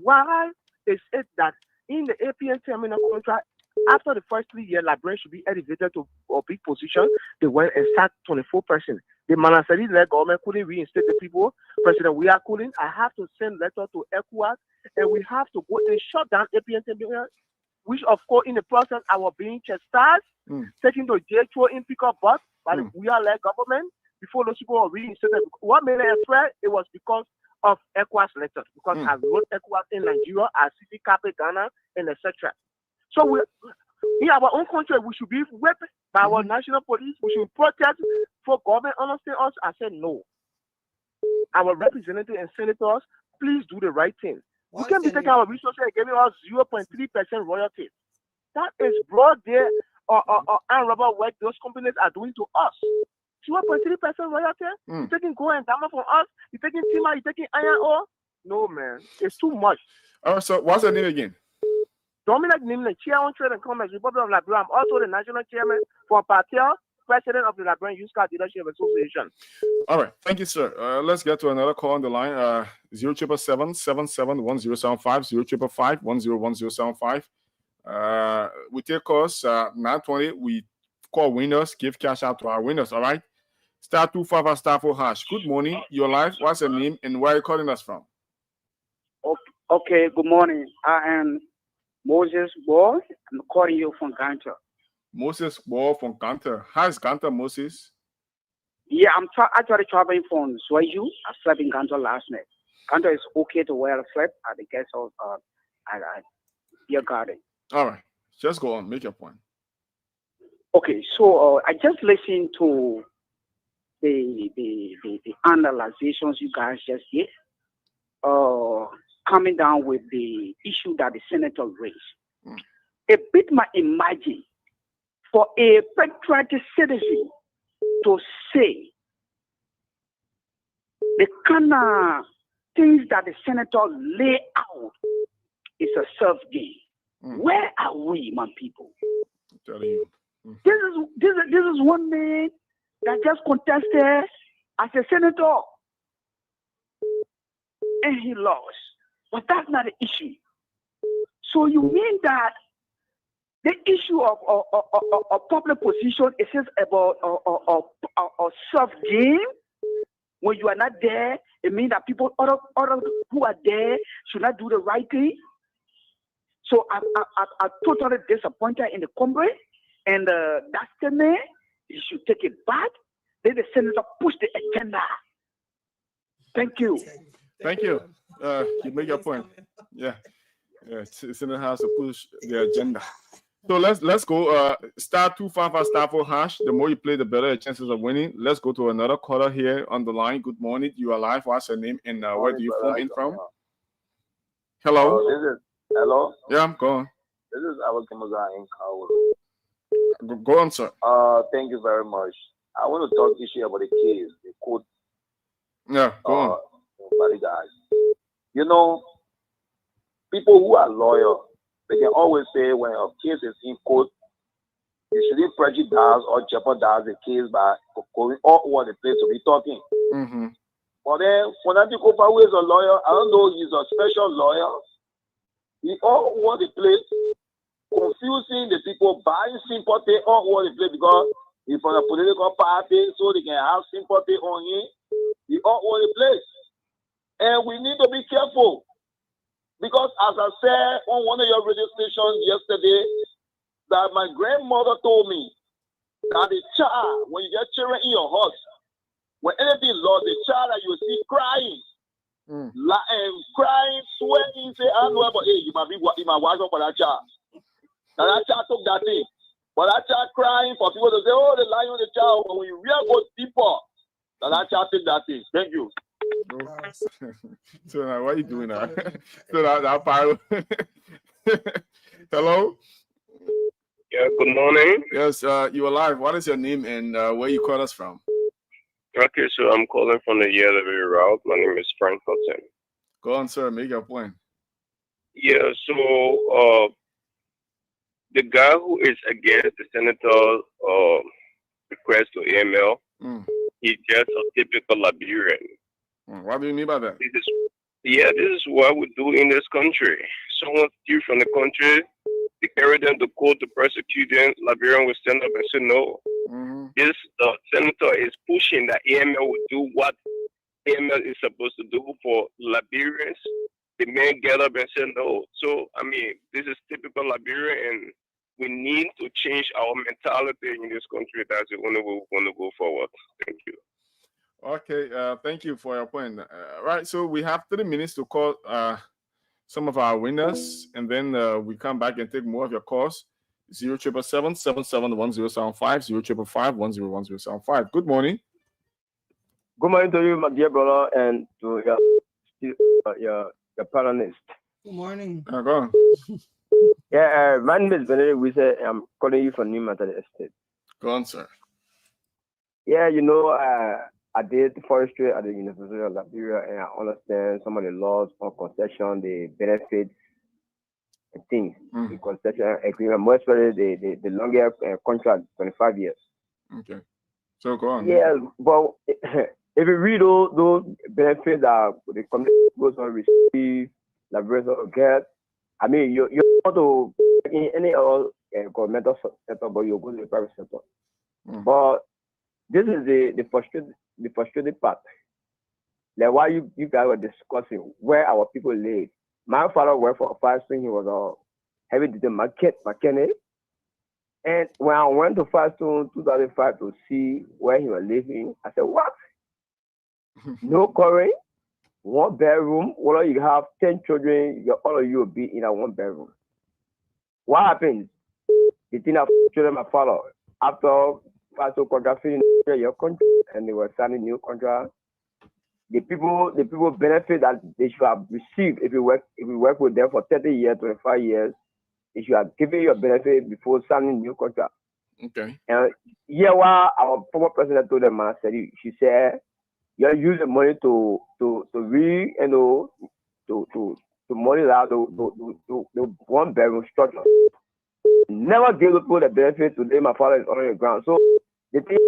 why they said that in the APN terminal contract, after the first 3 years, Labrador should be elevated to a big position. They went and sat 24 person. The Manasari government couldn't reinstate the people. President, we are calling. I have to send letter to ECOWAS, and we have to go and shut down APN terminal, which of course in the process I was being chastised, taking to jail, in pickup bus by the we are led government before those people were reinstated. What made it afraid? It was because of ECOWAS letters, because I wrote ECOWAS in Nigeria, as City Capital, Ghana, and etc. So we, in our own country, we should be whipped by our national police. We should protest for government understand us. I said no. Our representatives and senators, please do the right thing. We can't be taking our resources and giving us 0.3% royalties. That is broad there or unrubber work those companies are doing to us. 0.3% royalty? You're taking gold and diamond from us? You're taking timber? You're taking iron ore? No, man. It's too much. All right, so what's the name again? Dominic Nimba, Chair on Trade and Commerce, Republic of Labrador. I'm also the National Chairman for Patel, President of the Labrador Used Car Dealership Association. All right, thank you, sir. Let's get to another call on the line. 0777-1075, 05101075. We take calls 920. We call winners, give cash out to our winners. All right. Star 25 or star 4 hash. Good morning. Your live. What's your name and where are you calling us from? Okay. Good morning. I am Moses Ball. I'm calling you from Ganta. Moses Ball from Ganta. How is Ganta, Moses? Yeah, I'm actually traveling from Swayu. I slept in Ganta last night. Ganta is okay to where I slept at the guest house at Beer Garden. All right. Just go on. Make your point. Okay, so I just listened to the analyzations you guys just did, coming down with the issue that the senator raised. A bit might imagine for a patriotic citizen to say the kind of things that the senator lay out is a self-gain. Where are we, my people? I'm telling you. This is one man that just contested as a senator, and he lost. But that's not the issue. So you mean that the issue of public position is just about a self-gain? When you are not there, it means that people other who are there should not do the right thing. So I'm totally disappointed in the Congress. And that statement, you should take it back. Let the senator push the agenda. Thank you. Thank you. You make your point. Yeah. Senate has to push the agenda. So let's go. Star 25 or star 4 hash. The more you play, the better your chances of winning. Let's go to another caller here on the line. Good morning. You are live. What's your name and where do you phone in from? Hello. Hello. Yeah, I'm going. This is Awakimaza in Kauru. Go on, sir. Thank you very much. I want to talk issue about the case, the court. Yeah, go on. By the guys. You know, people who are loyal, they can always say when a case is in court, you shouldn't prejudice or jeopardize the case by going all over the place to be talking. But then, Fonatico who is a lawyer, I don't know, he's a special lawyer. He all over the place, confusing the people, buying sympathy all over the place because he's from a political party, so they can have sympathy on him. He all over the place. And we need to be careful. Because as I said on one of your radio stations yesterday, that my grandmother told me that the child, when you get children in your house, when anything lost, the child that you see crying, crying, sweating, say, I know, but hey, you might watch out for that child. Now that child took that thing. But that child crying for people to say, oh, the lying on the child. But when you really go deeper, now that child take that thing. Thank you. So now, what are you doing now? So that part. Hello? Yeah, good morning. Yes, you're live. What is your name and where you call us from? Okay, so I'm calling from the Yellowberry route. My name is Frank Hudson. Go on, sir. Make your point. Yeah, so the guy who is against the senator's request to AML, he's just a typical Liberian. What do you mean by that? This is what we do in this country. Someone steals from the country, they carry them to court to prosecute them. Liberian will stand up and say no. This senator is pushing that AML will do what AML is supposed to do for Liberians. The men get up and say no. So, I mean, this is typical Liberia, and we need to change our mentality in this country. That's the only way we want to go forward. Thank you. Okay, thank you for your point. Right, so we have 3 minutes to call some of our winners, and then we come back and take more of your calls. 0777-771-075, 0555-101075. Good morning. Good morning to you, my dear brother, and to your panelist. Good morning. Go on. Yeah, my name is Benedict. We say I'm calling you from Nimba County Estate. Go on, sir. Yeah, you know, I did forestry at the University of Liberia, and I understand some of the laws on concession, the benefits, and things. The concession agreement, most especially the longer contract, 25 years. Okay. So go on. Yeah, but if you read all those benefits that the community goes on receive, Liberians will get, I mean, you want to in any other governmental sector, but you go to the private sector. But this is the frustrating part. Like why you guys were discussing where our people live. My father worked for a Firestone. He was a heavy duty mechanic. And when I went to Firestone 2005 to see where he was living, I said, what? No current, 1 bedroom. Well, you have 10 children, all of you will be in a 1 bedroom. What happens? The thing that children, my father, after Firestone contract finishing your contract, and they were signing new contract, the people benefit that they should have received if you work with them for 30 years, 25 years, they should have given you a benefit before signing new contract. Okay. And yeah, what our former president told them, she said, you use the money to money out the 1 bedroom structure. Never give the people the benefit today. My father is on the ground. So the thing,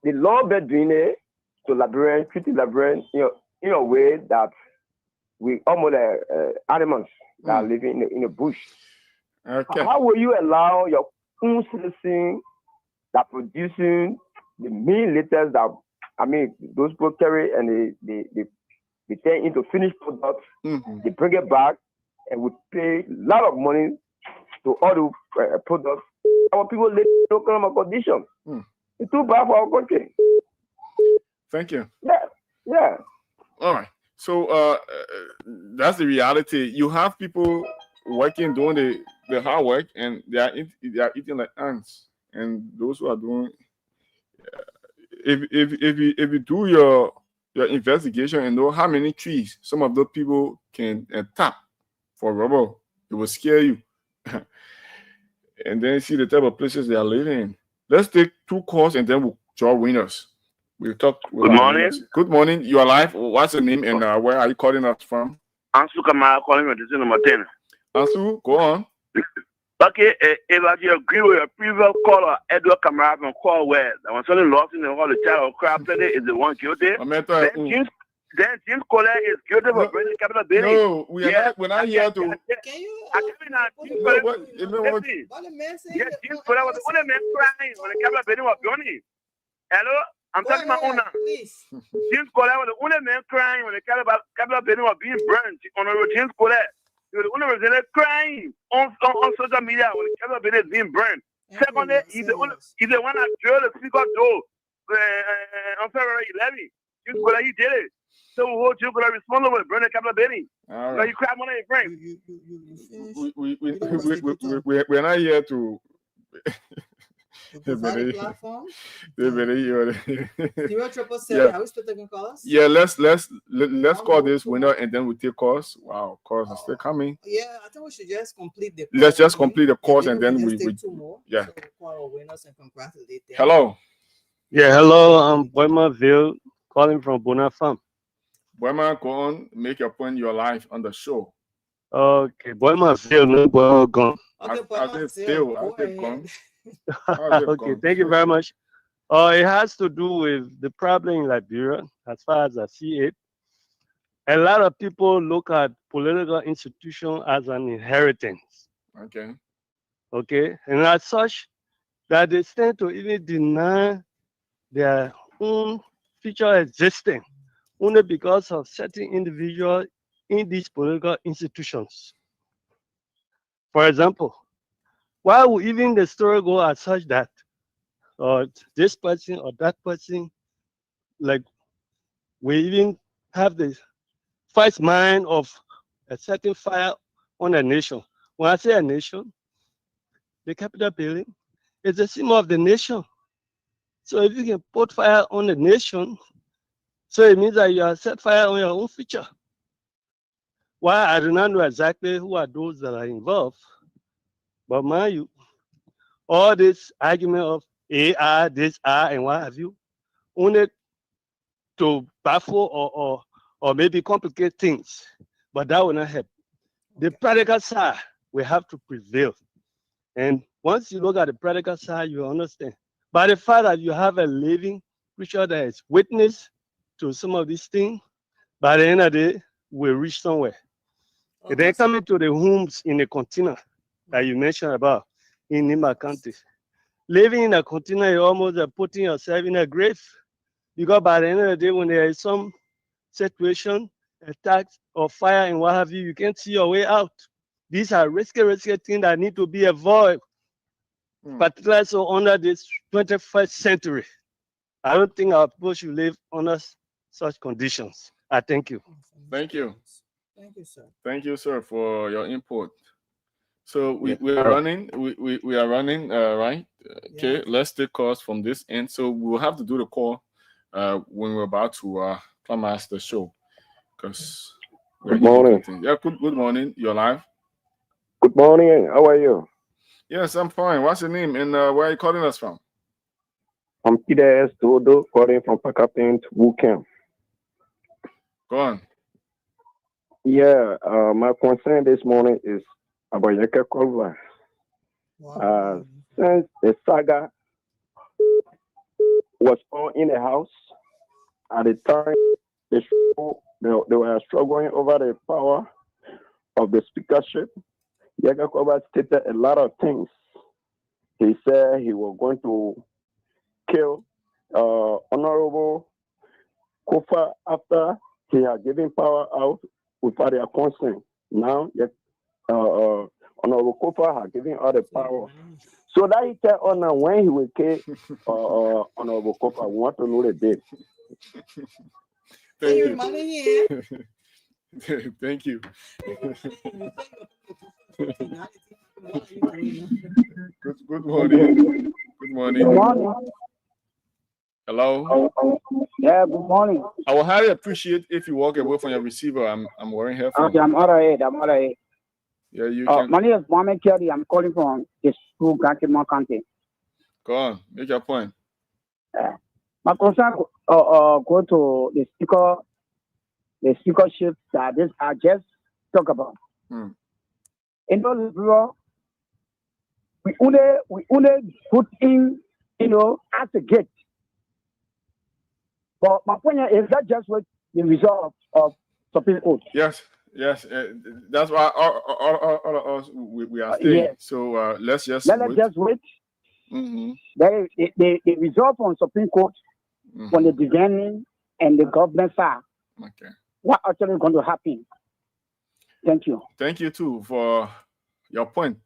the law they're doing it to Liberian, treating Liberian, in a way that we almost animals that are living in the bush. Okay. How will you allow your own citizens that producing the main litters that those people carry and they turn into finished products, they bring it back and we pay a lot of money to all the products. Our people live in no kind of condition. It's too bad for our country. Thank you. Yeah. All right. So that's the reality. You have people working, doing the hard work, and they are eating like ants. And those who are doing, if you do your investigation and know how many trees some of those people can tap for rubber, it will scare you. And then see the type of places they are living in. Let's take 2 calls and then we'll draw winners. We'll talk. Good morning. Winners. Good morning. You are live. What's your name and where are you calling us from? Ansu Kamara calling from the number 10. Ansu, go on. Okay, if I agree with your previous caller, Edward Kamara from call where the one selling lost in the whole child crap today is the one guilty. Then James Collier is guilty for bringing capital building. No, we're not here to. Can you? James Collier was the only man crying when the capital building was burning. Hello? I'm talking about owner. James Colette was the only man crying when the capital building was being burned. Honorable James Colette. He was the only person crying on social media when the capital building is being burned. Secondly, he's the one that drilled the speaker door on February 11th. James Colette, he did it. So we hold James Colette responsible for burning the capital building. All Like right. you crap on your friend. We're not here to. Provide a platform. Yeah. Are we still taking calls? Yeah, let's call this winner and then we take calls. Wow, calls are still coming. Yeah, I think we should just complete the. Let's just complete the course and then we take two more. yeah. So we'll call our winners and congratulate them. Hello. Yeah, hello. I'm Boimaville calling from Bonafam. Boima, go on, make your point. You're live on the show. Okay, Boimaville, no boy gone. Okay, I said gone. Okay, thank you very much. It has to do with the problem in Liberia, as far as I see it. A lot of people look at political institutions as an inheritance. Okay. Okay, and as such, that they tend to even deny their own future existence only because of certain individuals in these political institutions. For example, why would even the story go as such that this person or that person, like, we even have the first mind of a certain fire on a nation? When I say a nation, the Capitol building is the symbol of the nation. So if you can put fire on the nation, so it means that you have set fire on your own future. Why, I do not know exactly who are those that are involved, but mind you, all this argument of AR, this R, and what have you, only to baffle or maybe complicate things, but that will not help. The practical side will have to prevail. And once you look at the practical side, you understand. By the fact that you have a living creature that is witness to some of these things, by the end of the day, we'll reach somewhere. And then coming to the homes in the container that you mentioned about in Nimba County. Living in a container, you're almost putting yourself in a grave. Because by the end of the day, when there is some situation, attack or fire and what have you, you can't see your way out. These are risky things that need to be avoided, particularly so under this 21st century. I don't think our people should live under such conditions. I thank you. Thank you. Thank you, sir. Thank you, sir, for your input. So we are running. We are running. Right. Okay. Yeah. Let's take calls from this end. So we'll have to do the call when we're about to climax the show. Because good morning. Yeah. Good morning. You're live. Good morning. How are you? Yes, I'm fine. What's your name and where are you calling us from? I'm TTS Dodo calling from Pakapint, Wukem. Go on. Yeah, my concern this morning is about Yeke Kolva. Since the saga was on in the house, at the time they were struggling over the power of the speakership. Yeke Kolva stated a lot of things. He said he was going to kill Honorable Kofa after he had given power out without their consent. Now, Honorable Kofa had given all the power. So that he tell Honor when he will kill Honorable Kofa. We want to know the date. Thank you. Thank you. Good morning. Good morning. Good morning. Hello. Yeah, good morning. I will highly appreciate if you walk away from your receiver. I'm wearing headphones. Okay, I'm all right. Yeah, you can. My name is Mohamed Kelly. I'm calling from the school, Nimba County. Go on, make your point. My concern go to the speakership that this I just talk about. In those law, we only put in, at the gate. But my point is that just what the result of Supreme Court. Yes. That's why all of us we are staying. Yes. So let's just wait. Mm-hmm. The result from Supreme Court from the beginning and the government side. Okay. What actually going to happen? Thank you. Thank you too for your point.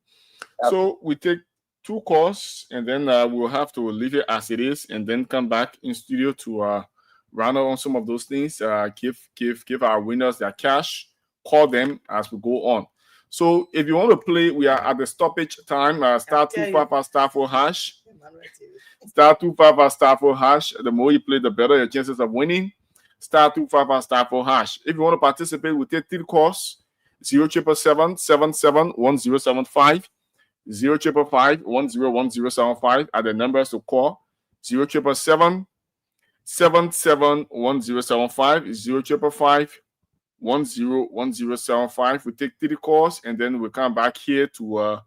So we take 2 calls and then we'll have to leave it as it is and then come back in studio to round up on some of those things. Give our winners their cash. Call them as we go on. So if you want to play, we are at the stoppage time. Star 25 star 4 hash. Star 25 star 4 hash. The more you play, the better your chances of winning. Star 25 star 4 hash. If you want to participate, we take 3 calls. 077771075. 055101075 are the numbers to call. 077771075. 055101075. We take 3 calls and then we come back here to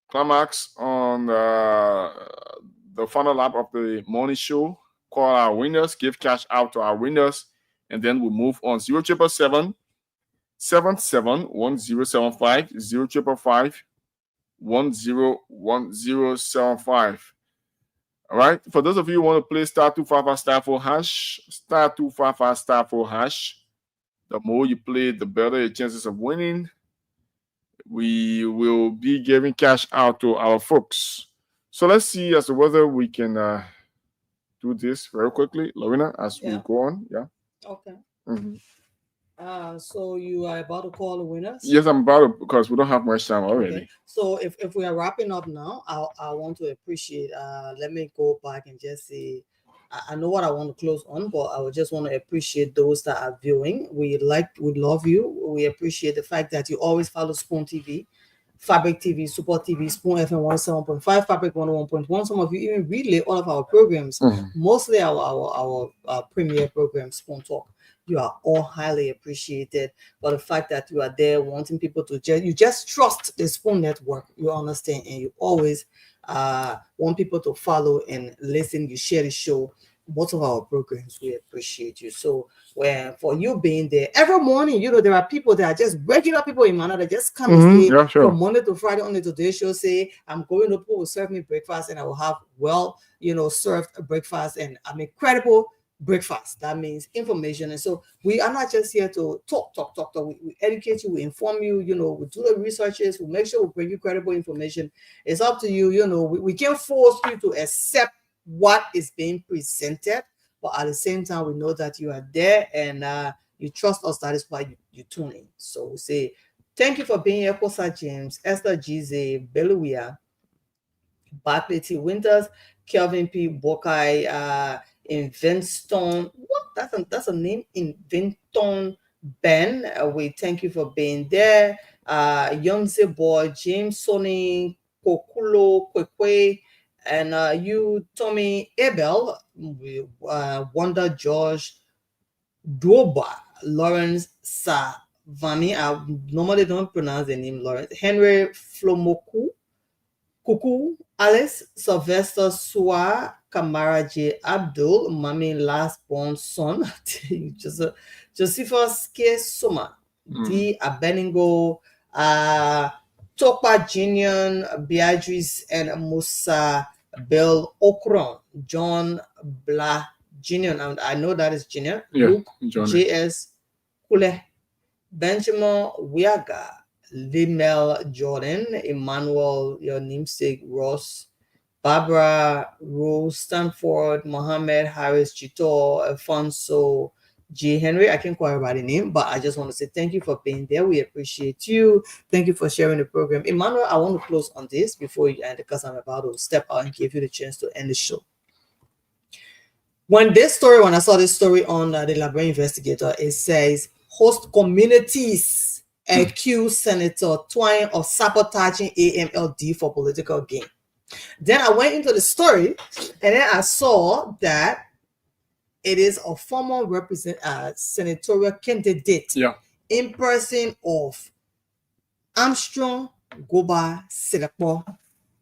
climax on the final lap of the morning show. Call our winners, give cash out to our winners, and then we move on. 077771075. 055101075. All right. For those of you who want to play star 25 star 4 hash, star 25 star 4 hash. The more you play, the better your chances of winning. We will be giving cash out to our folks. So let's see as to whether we can do this very quickly, Lorena, as we go on. Yeah. Okay. So you are about to call the winners? Yes, I'm about to, because we don't have much time already. Okay. So if we are wrapping up now, I want to appreciate. Let me go back and just say, I know what I want to close on, but I would just want to appreciate those that are viewing. We love you. We appreciate the fact that you always follow Spoon TV, Fabric TV, Support TV, Spoon FM 107.5, Fabric 101.1. Some of you even relay all of our programs, mostly our premier program, Spoon Talk. You are all highly appreciated for the fact that you are there wanting people to just trust the Spoon Network. You understand, and you always want people to follow and listen. You share the show. Most of our programs, we appreciate you. So for you being there every morning, there are people that are just regular people in Manila that just come and stay from Monday to Friday on the Today Show, say, I'm going to people will serve me breakfast and I will have served breakfast and I'm incredible breakfast. That means information. And so we are not just here to talk. We educate you, we inform you, we do the researches, we make sure we bring you credible information. It's up to you. We can't force you to accept what is being presented, but at the same time, we know that you are there and you trust us. That is why you tune in. So we say thank you for being here, Kosa James, Esther Gize, Beluia, Barclay T. Winters, Kelvin P. Bokai, Inventon. What? That's a name. Inventon Ben. We thank you for being there. Youngse Boy, James Sonny, Kokulo, Kwekwe, and you, Tommy Abel, Wanda George, Doba, Lawrence Savani. I normally don't pronounce the name Lawrence. Henry Flomoku, Kuku, Alice, Sylvester Sua, Kamara J. Abdul, Mami last born son, Josephus K. Suma, D. Abeningo, Topa Jinion, Beatrice, and Musa Bell Okron, John Blah Jr. And I know that is Junior. Yeah, Luke John. J.S. Kule, Benjamin Wiaga, Limel Jordan, Emmanuel, your namesake Ross, Barbara Rose Stanford, Mohammed Harris Chito, Alfonso G. Henry. I can't call everybody's name, but I just want to say thank you for being there. We appreciate you. Thank you for sharing the program. Emmanuel, I want to close on this before you end because I'm about to step out and give you the chance to end the show. When I saw this story on the Library Investigator, it says host communities accuse Senator Twine of sabotaging AMLD for political gain. Then I went into the story and then I saw that it is a former senatorial candidate in person of Armstrong Goba Silakpo.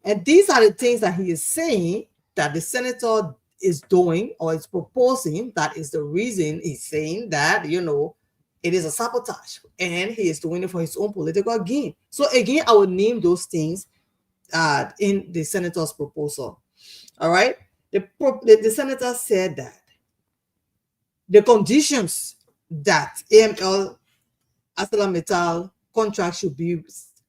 And these are the things that he is saying that the senator is doing or is proposing. That is the reason he's saying that, it is a sabotage and he is doing it for his own political gain. So again, I would name those things in the senator's proposal. All right. The senator said that the conditions that AML ArcelorMittal contract should be,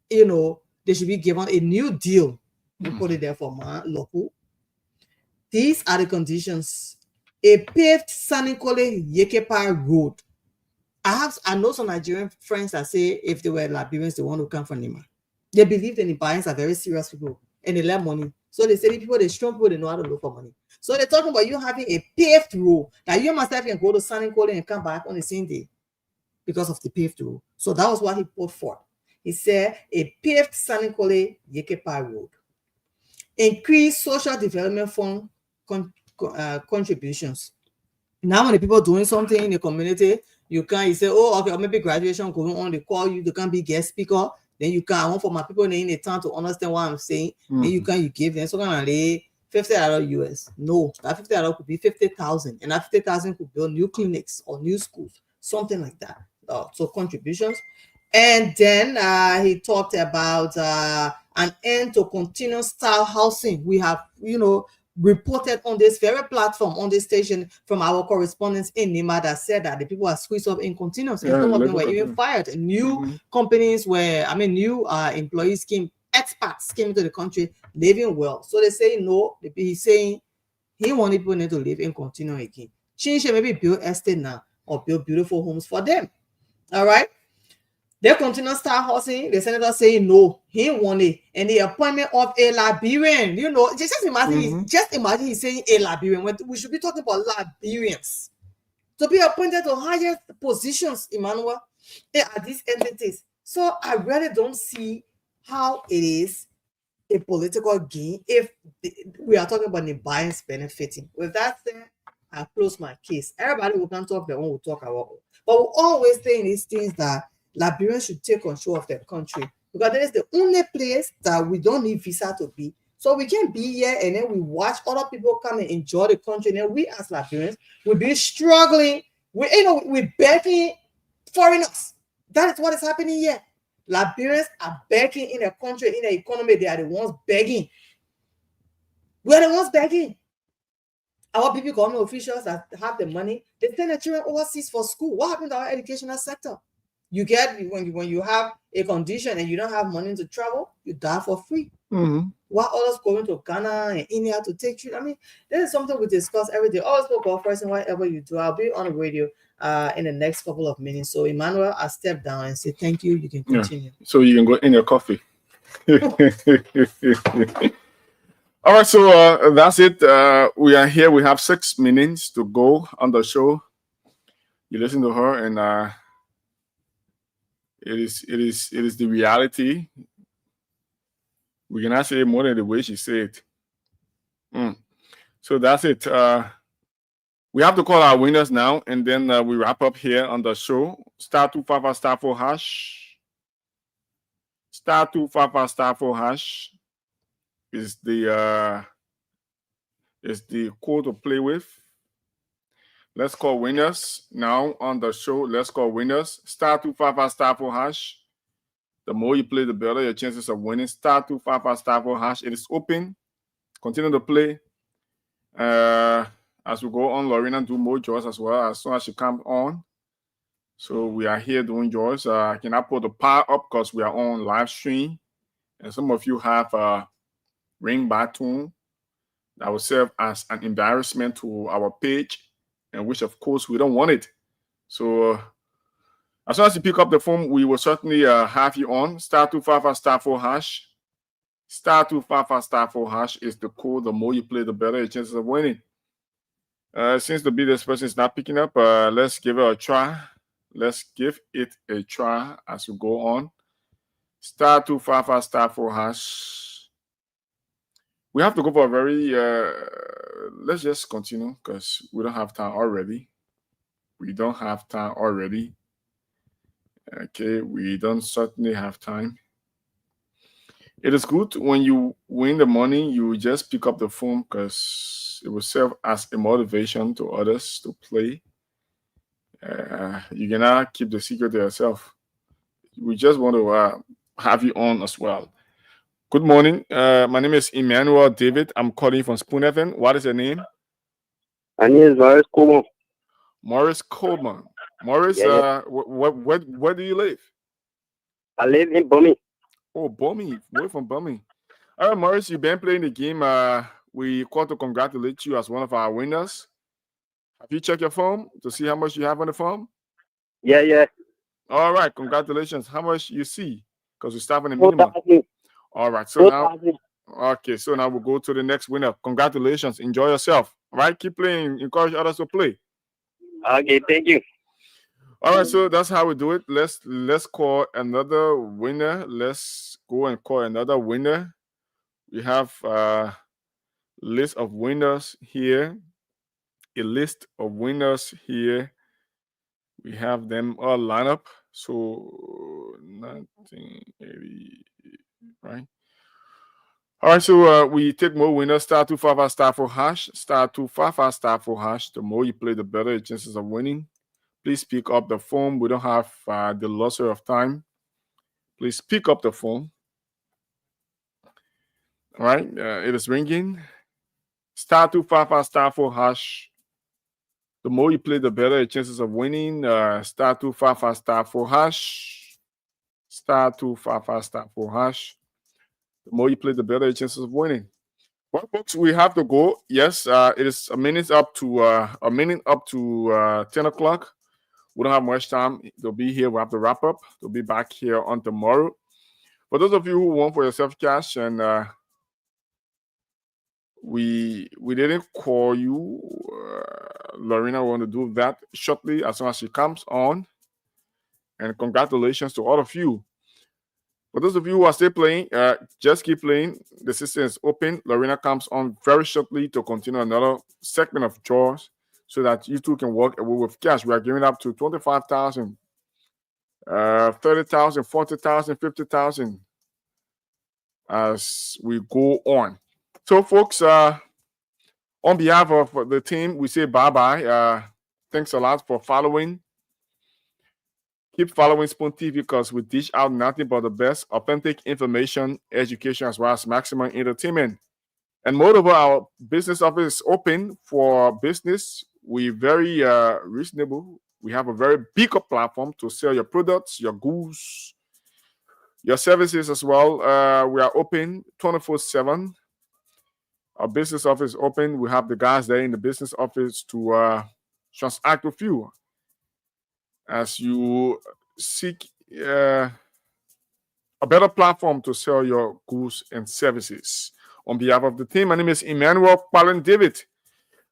they should be given a new deal. We put it there for local. These are the conditions. A paved Sanikole Yekepa road. I know some Nigerian friends that say if they were Liberians, they want to come from Nimba. They believe the Nigerians are very serious people and they love money. So they say the people, they strong people, they know how to look for money. So they're talking about you having a paved road that you myself can go to Sanikole and come back on the same day because of the paved road. So that was what he put forth. He said a paved Sanikole Yekepa road. Increase social development fund contributions. Now when the people doing something in the community, you say, oh, okay, maybe graduation going on, they call you, they can be guest speaker. Then you can, I want for my people in the town to understand what I'm saying. Then you give them so kind of $50 US. No, that $50 could be 50,000, and that 50,000 could build new clinics or new schools, something like that. So contributions. And then he talked about an end to continuous style housing. We have, reported on this very platform, on this station, from our correspondents in Nimba that said that the people are squeezed up in continuous, and some of them were even fired. New companies new employees expats came into the country living well. So they say no, he's saying he wanted people to live in continuum again. Change maybe build estate now or build beautiful homes for them. All right. They continue to start housing. The senator saying no, he wanted, and the appointment of a Liberian. Just imagine he's saying a Liberian when we should be talking about Liberians to be appointed to higher positions, Emmanuel, at these entities. So I really don't see how it is a political gain if we are talking about the bias benefiting. With that said, I close my case. Everybody will come talk their own, will talk about it. But we always say in these things that Liberians should take control of their country, because that is the only place that we don't need visa to be. So we can be here and then we watch other people come and enjoy the country, and then we as Liberians will be struggling. We're begging foreigners. That is what is happening here. Liberians are begging in a country, in the economy. They are the ones begging. We are the ones begging. Our people, government officials that have the money, they send their children overseas for school. What happened to our educational sector? You get when you have a condition and you don't have money to travel, you die for free. While others going to Ghana and India to take treatment. I mean, this is something we discuss every day. Always go first, and whatever you do, I'll be on the radio in the next couple of minutes. So Emmanuel, I'll step down and say thank you. You can continue. Yeah. So you can go in your coffee. All right, so that's it. We are here. We have 6 minutes to go on the show. You listen to her, and it is the reality. We cannot say more than the way she said. So that's it. We have to call our winners now, and then we wrap up here on the show. *255 *4# *255 *4# is the code to play with. Let's call winners now on the show. Let's call winners. *255 *4#. The more you play, the better your chances of winning. *255 *4#. It is open. Continue to play. As we go on, Lorena do more jobs as well as soon as she comes on. So we are here doing jobs. I cannot put the power up because we are on live stream, and some of you have a ring baton that will serve as an embarrassment to our page, and which of course we don't want it. So as soon as you pick up the phone, we will certainly have you on. *255 *4#. *255 *4# is the code. The more you play, the better your chances of winning. Since the business person is not picking up, let's give it a try. Let's give it a try as we go on. *255 *4#. We have to go for a very, let's just continue because we don't have time already. Okay, we don't certainly have time. It is good when you win the money, you just pick up the phone because it will serve as a motivation to others to play. You cannot keep the secret to yourself. We just want to have you on as well. Good morning. My name is Emmanuel David. I'm calling from Spoon FM. What is your name? My name is Morris Coleman. Morris Coleman. Morris, Yeah. where do you live? I live in Bumi. Oh, Bumi. Way from Bumi. All right, Morris, you've been playing the game. We call to congratulate you as one of our winners. Have you checked your phone to see how much you have on the phone? Yeah. All right, congratulations. How much you see? Because we start on the 4,000. minimum. All right, so 4,000. now, okay, so now we'll go to the next winner. Congratulations. Enjoy yourself. All right, keep playing. Encourage others to play. Okay, thank you. All right, so that's how we do it. Let's call another winner. Let's go and call another winner. We have a list of winners here. A list of winners here. We have them all lined up. So 1980, right? All right, so we take more winners. Star 255 star 4 hash. Star 255 star 4 hash. The more you play, the better your chances of winning. Please pick up the phone. We don't have the luxury of time. Please pick up the phone. All right, it is ringing. Star 255 star 4 hash. The more you play, the better your chances of winning. Star 255 star 4 hash. Star 255 star 4 hash. The more you play, the better your chances of winning. Well, folks, we have to go. Yes, it is a minute up to 10 o'clock. We don't have much time. They'll be here. We have to wrap up. They'll be back here on tomorrow. For those of you who want for yourself cash and we didn't call you, Lorena want to do that shortly as soon as she comes on. And congratulations to all of you. For those of you who are still playing, just keep playing. The system is open. Lorena comes on very shortly to continue another segment of chores so that you two can walk away with cash. We are giving up to 25,000, 30,000, 40,000, 50,000 as we go on. So, folks, on behalf of the team, we say bye-bye. Thanks a lot for following. Keep following Spoon TV because we dish out nothing but the best authentic information, education, as well as maximum entertainment. And moreover, our business office is open for business. We're very reasonable. We have a very big platform to sell your products, your goods, your services as well. We are open 24/7. Our business office is open. We have the guys there in the business office to transact with you as you seek a better platform to sell your goods and services. On behalf of the team, my name is Emmanuel David.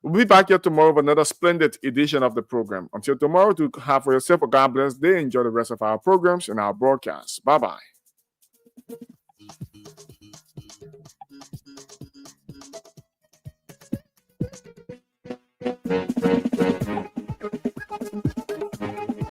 We'll be back here tomorrow with another splendid edition of the program. Until tomorrow, to have for yourself a God bless day. Enjoy the rest of our programs and our broadcasts. Bye-bye.